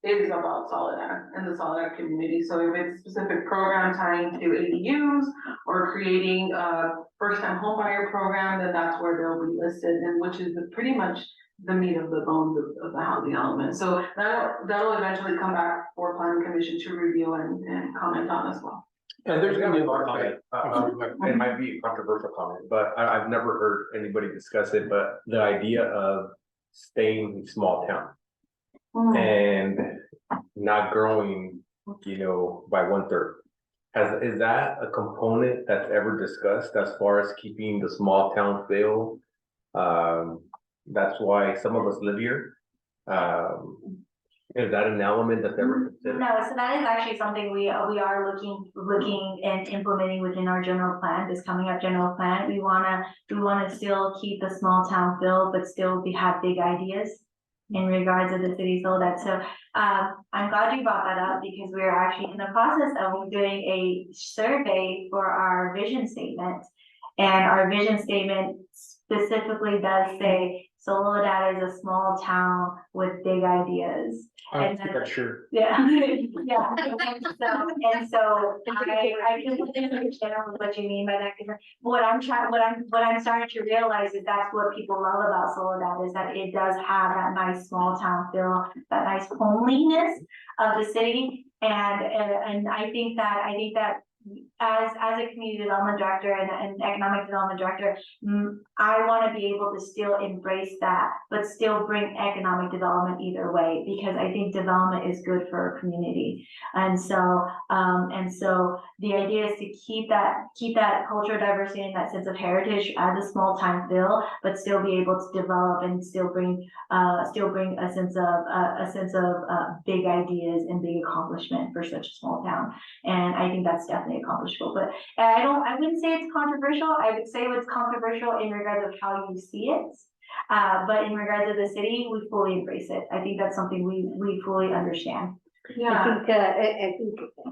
is about Soledad and the Soledad community. So if it's a specific program tying to ADUs or creating a first-time homebuyer program, then that's where they'll be listed, and which is pretty much the meat of the bones of the housing element. So that'll eventually come back for planning commission to review and comment on as well. And there's gonna be a lot of comment. that. It might be a controversial comment, but I've never heard anybody discuss it, but the idea of staying in small town and not growing, by 1/3. Is that a component that's ever discussed as far as keeping the small town feel? That's why some of us live here. Is that an element that's ever considered? No, so that is actually something we are looking and implementing within our general plan, this coming up general plan. We wanna still keep the small town feel, but still have big ideas in regards to the city Soledad. So, I'm glad you brought that up because we're actually in the process of doing a survey for our vision statement. And our vision statement specifically does say Soledad is a small town with big ideas. I think that's sure. Yeah, yeah, and so I completely understand what you mean by that, because what I'm starting to realize is that's what people love about Soledad, is that it does have that nice small town feel, that nice homeliness of the city, and I think that as a community development director and economic development director, I want to be able to still embrace that, but still bring economic development either way, because I think development is good for our community. And so the idea is to keep that cultural diversity and that sense of heritage as a small town feel, but still be able to develop and still bring a sense of big ideas and big accomplishment for such a small town. And I think that's definitely accomplishable, but I wouldn't say it's controversial. I would say it's controversial in regards of how you see it. But in regards of the city, we fully embrace it. I think that's something we fully understand. I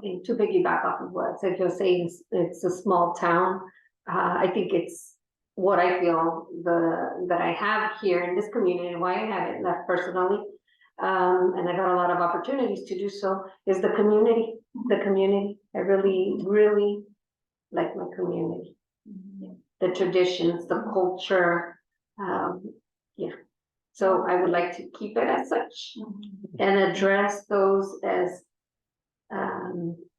think to piggyback off of what Sergio was saying, it's a small town. I think it's what I feel that I have here in this community and why I haven't left personally. And I got a lot of opportunities to do so, is the community. I really like my community. The traditions, the culture, so I would like to keep it as such and address those as,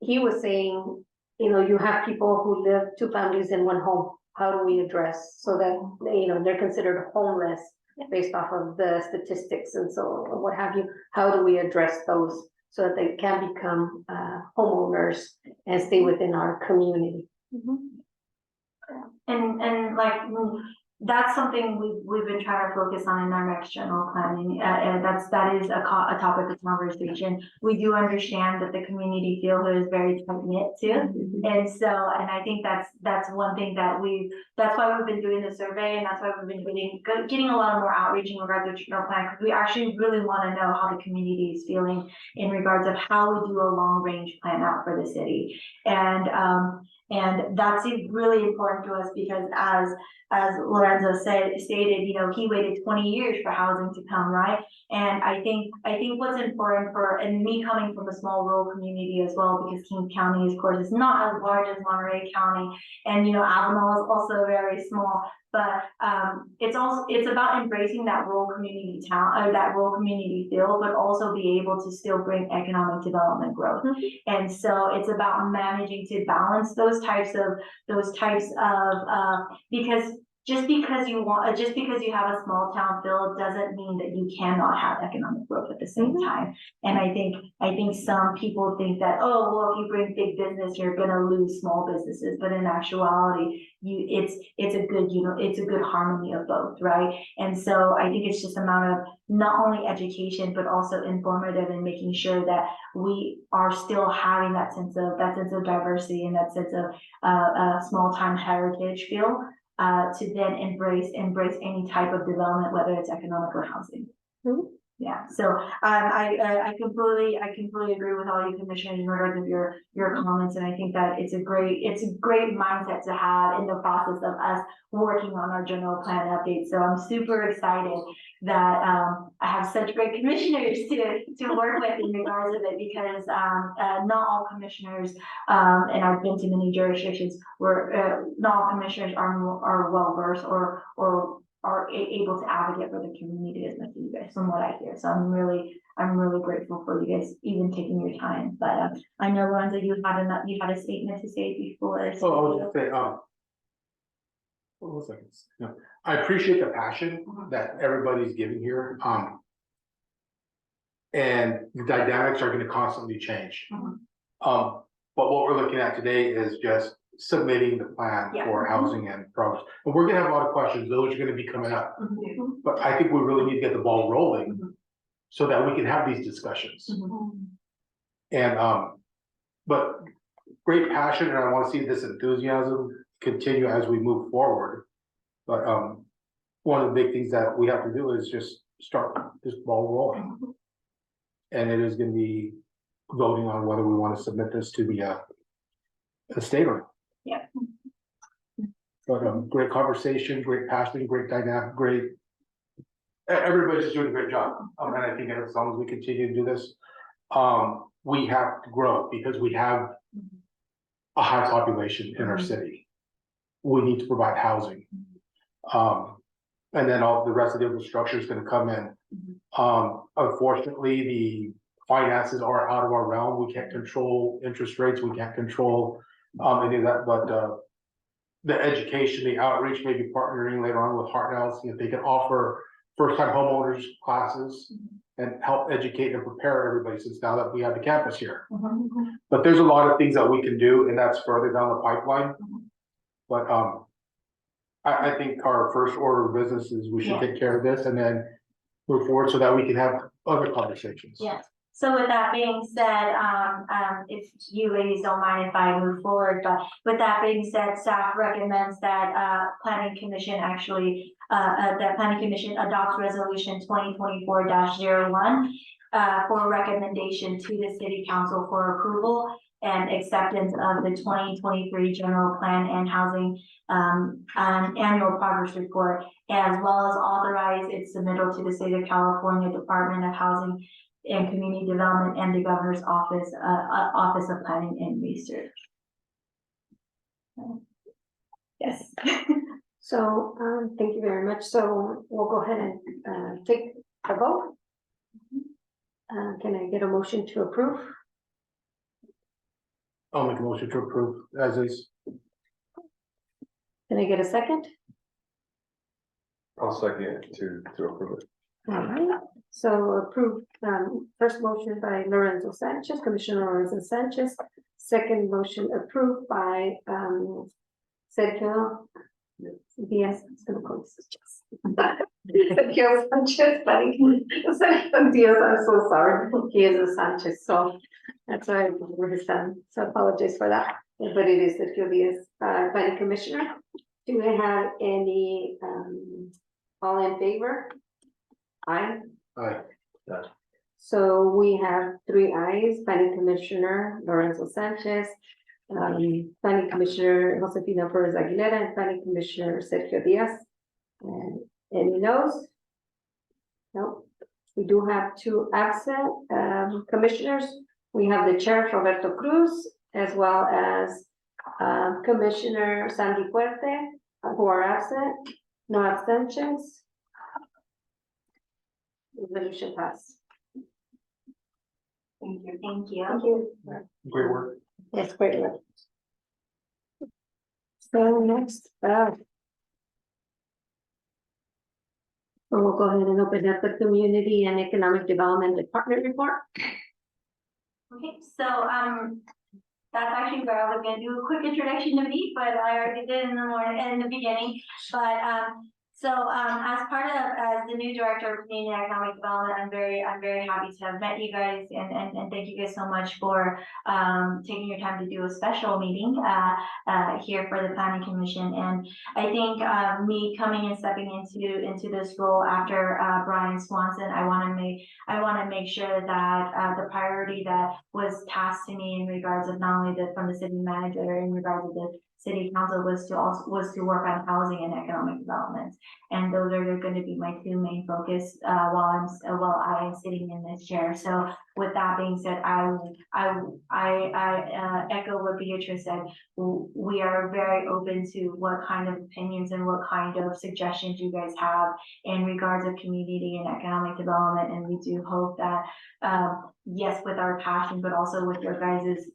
he was saying, you have people who live 2 families in 1 home. How do we address so that, they're considered homeless based off of the statistics and so what have you? How do we address those so that they can become homeowners and stay within our community? And like that's something we've been trying to focus on in our next general planning, and that is a topic of conversation. We do understand that the community feel is very tight knit too, and so, and I think that's one thing that that's why we've been doing the survey, and that's why we've been getting a lot more outreach in regards to general plan, because we actually really want to know how the community is feeling in regards of how we do a long range plan out for the city, and that's really important to us because as Lorenzo stated, you know, he waited 20 years for housing to come, right? And I think what's important and me coming from a small rural community as well, because King County, of course, is not as large as Monterey County, and you know, Avenal is also very small. But it's about embracing that rural community town, or that rural community feel, but also be able to still bring economic development growth. And so it's about managing to balance those types of because just because you have a small town feel doesn't mean that you cannot have economic growth at the same time. And I think some people think that, oh, well, if you bring big business, you're gonna lose small businesses. But in actuality, it's a good harmony of both, right? And so I think it's just a matter of not only education, but also informative and making sure that we are still having that sense of diversity and that sense of small town heritage feel. To then embrace any type of development, whether it's economic or housing. Yeah, so I completely agree with all you commissioners in regards of your comments, and I think that it's a great mindset to have in the process of us working on our general plan update. So I'm super excited that I have such great commissioners to work with in regards of it, because not all commissioners, and I've been to many jurisdictions where not all commissioners are well versed or are able to advocate for the community as much as you guys, from what I hear. So I'm really grateful for you guys even taking your time. But I know, Lorenzo, you had a statement to say before. So I was just say, hold on a second. No, I appreciate the passion that everybody's giving here. And the dynamics are gonna constantly change. But what we're looking at today is just submitting the plan for housing and progress. And we're gonna have a lot of questions, those are gonna be coming up. But I think we really need to get the ball rolling so that we can have these discussions. And but great passion, and I want to see this enthusiasm continue as we move forward. But one of the big things that we have to do is just start this ball rolling. And it is gonna be voting on whether we want to submit this to the state or. Yeah. But great conversation, great passion, great dynamic, everybody's just doing a great job. And I think as long as we continue to do this, we have to grow because we have a high population in our city. We need to provide housing. And then all the rest of the infrastructure is gonna come in. Unfortunately, the finances are out of our realm. We can't control interest rates. We can't control any of that, but the education, the outreach, maybe partnering later on with Hartnell, see if they can offer first-time homeowners classes and help educate and prepare everybody, since now that we have the campus here. But there's a lot of things that we can do, and that's further down the pipeline. But I think our first order of business is we should take care of this and then move forward so that we can have other conversations. Yes. So with that being said, if you ladies don't mind if I move forward, but with that being said, staff recommends that Planning Commission actually that Planning Commission adopts resolution 2024-01 for recommendation to the City Council for approval and acceptance of the 2023 General Plan and Housing Annual Progress Report, as well as authorize its submittal to the State of California Department of Housing and Community Development and the Governor's Office, Office of Planning and Research. Yes. So, thank you very much. So we'll go ahead and take a vote. Can I get a motion to approve? I'll make a motion to approve as is. Can I get a second? I'll second to approve it. All right, so approved, first motion by Lorenzo Sanchez, Commissioner Lorenzo Sanchez. Second motion approved by Sergio Diaz, it's gonna call this. Sergio Sanchez, Sergio Diaz, I'm so sorry, he is a Sanchez, so that's why I remember his son, so I apologize for that. But it is Sergio Diaz, planning commissioner. Do we have any, all in favor? Aye. Aye. So we have 3 ayes, planning commissioner Lorenzo Sanchez, planning commissioner Josefina Perez Aguilera, and planning commissioner Sergio Diaz. And any noes? Nope. We do have 2 absent, commissioners. We have the chair Roberto Cruz, as well as, Commissioner Sandy Puerte, who are absent, no abstentions. Resolution passed. Thank you. Thank you. Thank you. Great work. Yes, great work. So next, we'll go ahead and open up the Community and Economic Development Department report. Okay, so, that's actually where I was gonna do a quick introduction to me, but I already did in the beginning. But, so, as part of, as the new director of community and economic development, I'm very happy to have met you guys and thank you guys so much for, taking your time to do a special meeting, here for the planning commission. And I think, me coming and stepping into this role after, Brian Swanson, I wanna make sure that, the priority that was tasked to me in regards of not only from the city manager, in regards of the city council was to work on housing and economic development. And those are going to be my 2 main focus, while I am sitting in this chair. So with that being said, I echo what Beatrice said. We are very open to what kind of opinions and what kind of suggestions you guys have in regards of community and economic development. And we do hope that, yes, with our passion, but also with your guys's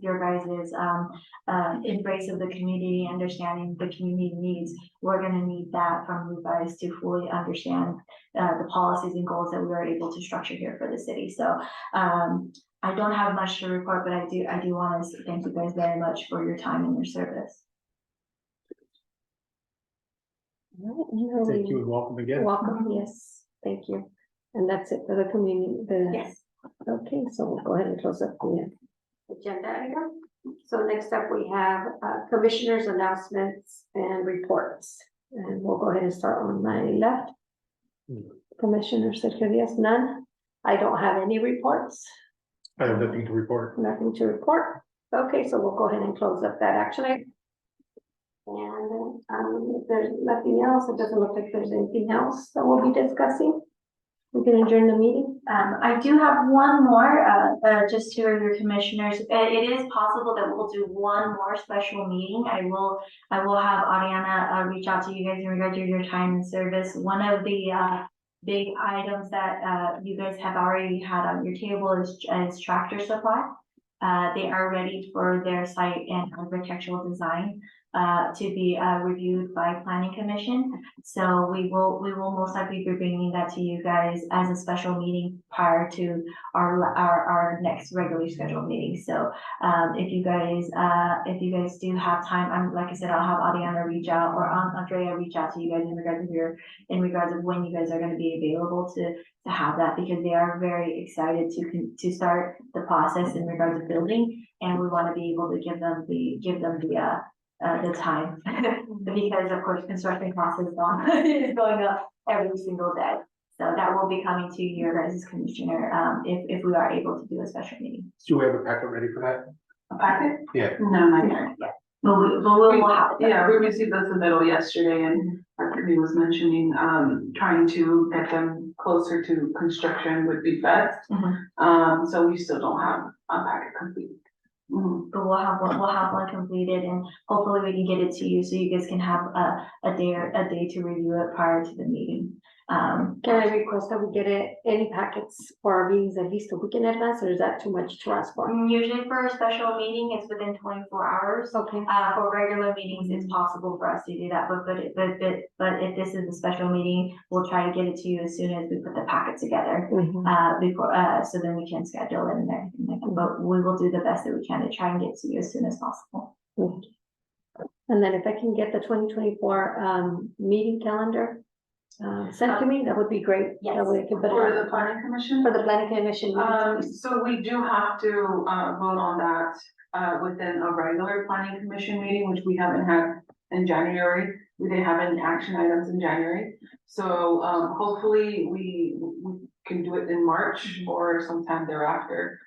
embrace of the community, understanding the community needs, we're gonna need that from you guys to fully understand the policies and goals that we are able to structure here for the city. So I don't have much to report, but I do want to thank you guys very much for your time and your service. Thank you and welcome again. Welcome, yes, thank you. And that's it for the community, Yes. Okay, so we'll go ahead and close up the agenda item. So next up, we have commissioners' announcements and reports. And we'll go ahead and start on my left. Commissioner Sergio Diaz, none. I don't have any reports, I have nothing to report. nothing to report. Okay, so we'll go ahead and close up that action item. And if there's nothing else, it doesn't look like there's anything else that we'll be discussing. We can adjourn the meeting. I do have one more, just to your commissioners. It is possible that we'll do one more special meeting. I will have Ariana reach out to you guys in regard to your time and service. One of the big items that you guys have already had on your table is Tractor Supply. They are ready for their site and architectural design to be reviewed by planning commission. So we will most likely be bringing that to you guys as a special meeting prior to our next regularly scheduled meeting. So if you guys do have time, like I said, I'll have Ariana reach out, or Andrea reach out to you guys in regards of when you guys are going to be available to have that, because they are very excited to start the process in regards of building, and we want to be able to give them the time because of course construction cost is going up every single day. So that will be coming to your guys' commissioner if we are able to do a special meeting. Do we have a packet ready for that? A packet? Yeah. No, not yet. But we'll have it. Yeah, we received the submittal yesterday and Dr. B was mentioning, trying to get them closer to construction would be best. So we still don't have a packet complete. But we'll have one completed, and hopefully we can get it to you so you guys can have a day to review it prior to the meeting. Can I request that we get any packets for our meetings at least a week in advance, or is that too much to ask for? Usually for a special meeting, it's within 24 hours. Okay. For regular meetings, it's possible for us to do that, but if this is a special meeting, we'll try to get it to you as soon as we put the packet together. Before, so then we can schedule it and everything like that, but we will do the best that we can to try and get to you as soon as possible. And then if I can get the 2024 meeting calendar sent to me, that would be great. Yes. That way I can put it For on the planning commission? For the planning commission. meetings. So we do have to, vote on that, within a regular planning commission meeting, which we haven't had in January. We didn't have any action items in January. So, hopefully we can do it in March or sometime thereafter.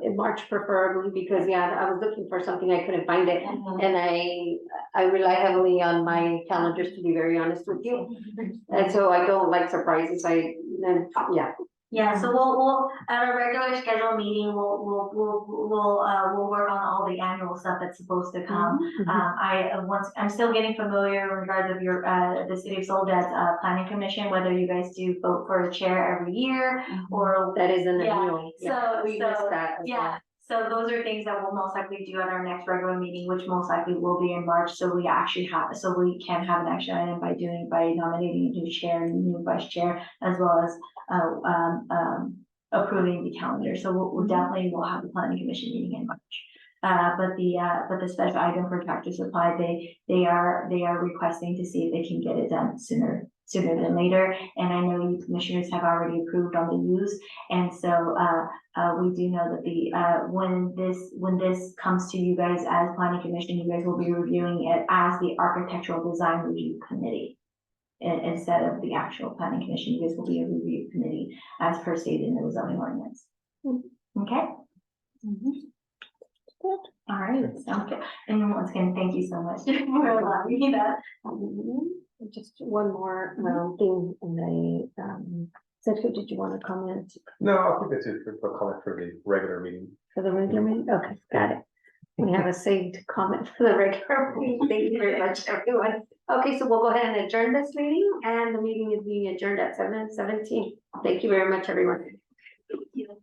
In March preferably, because I was looking for something, I couldn't find it. And I rely heavily on my calendars, to be very honest with you. And so I don't like surprises. Yeah, so we'll, at our regular scheduled meeting, we'll work on all the annual stuff that's supposed to come. I'm still getting familiar in regards of your, the city of Soledad's, planning commission, whether you guys do vote for a chair every year or. That is in the Yeah, annual. so- We missed that as Yeah, well. so those are things that we'll most likely do at our next regular meeting, which most likely will be in March, so we actually have, so we can have an action item by nominating a new chair and a new vice chair, as well as, approving the calendar, so we'll definitely will have the planning commission meeting in March. But the special item for Tractor Supply, they are requesting to see if they can get it done sooner than later. And I know you commissioners have already approved on the use, and so, we do know that when this comes to you guys as planning commission, you guys will be reviewing it as the architectural design review committee. Instead of the actual planning commission, you guys will be a review committee as per stated in the zoning ordinance. Okay? All right, sounds good. And once again, thank you so much for allowing me that. Just one more thing in the, Sergio, did you want to comment No, I'll keep it to for comment for the regular meeting. for the regular meeting? Okay, got it. We have a saved comment for the regular meeting. Thank you very much, everyone. Okay, so we'll go ahead and adjourn this meeting, and the meeting is being adjourned at 7:17. Thank you very much, everyone.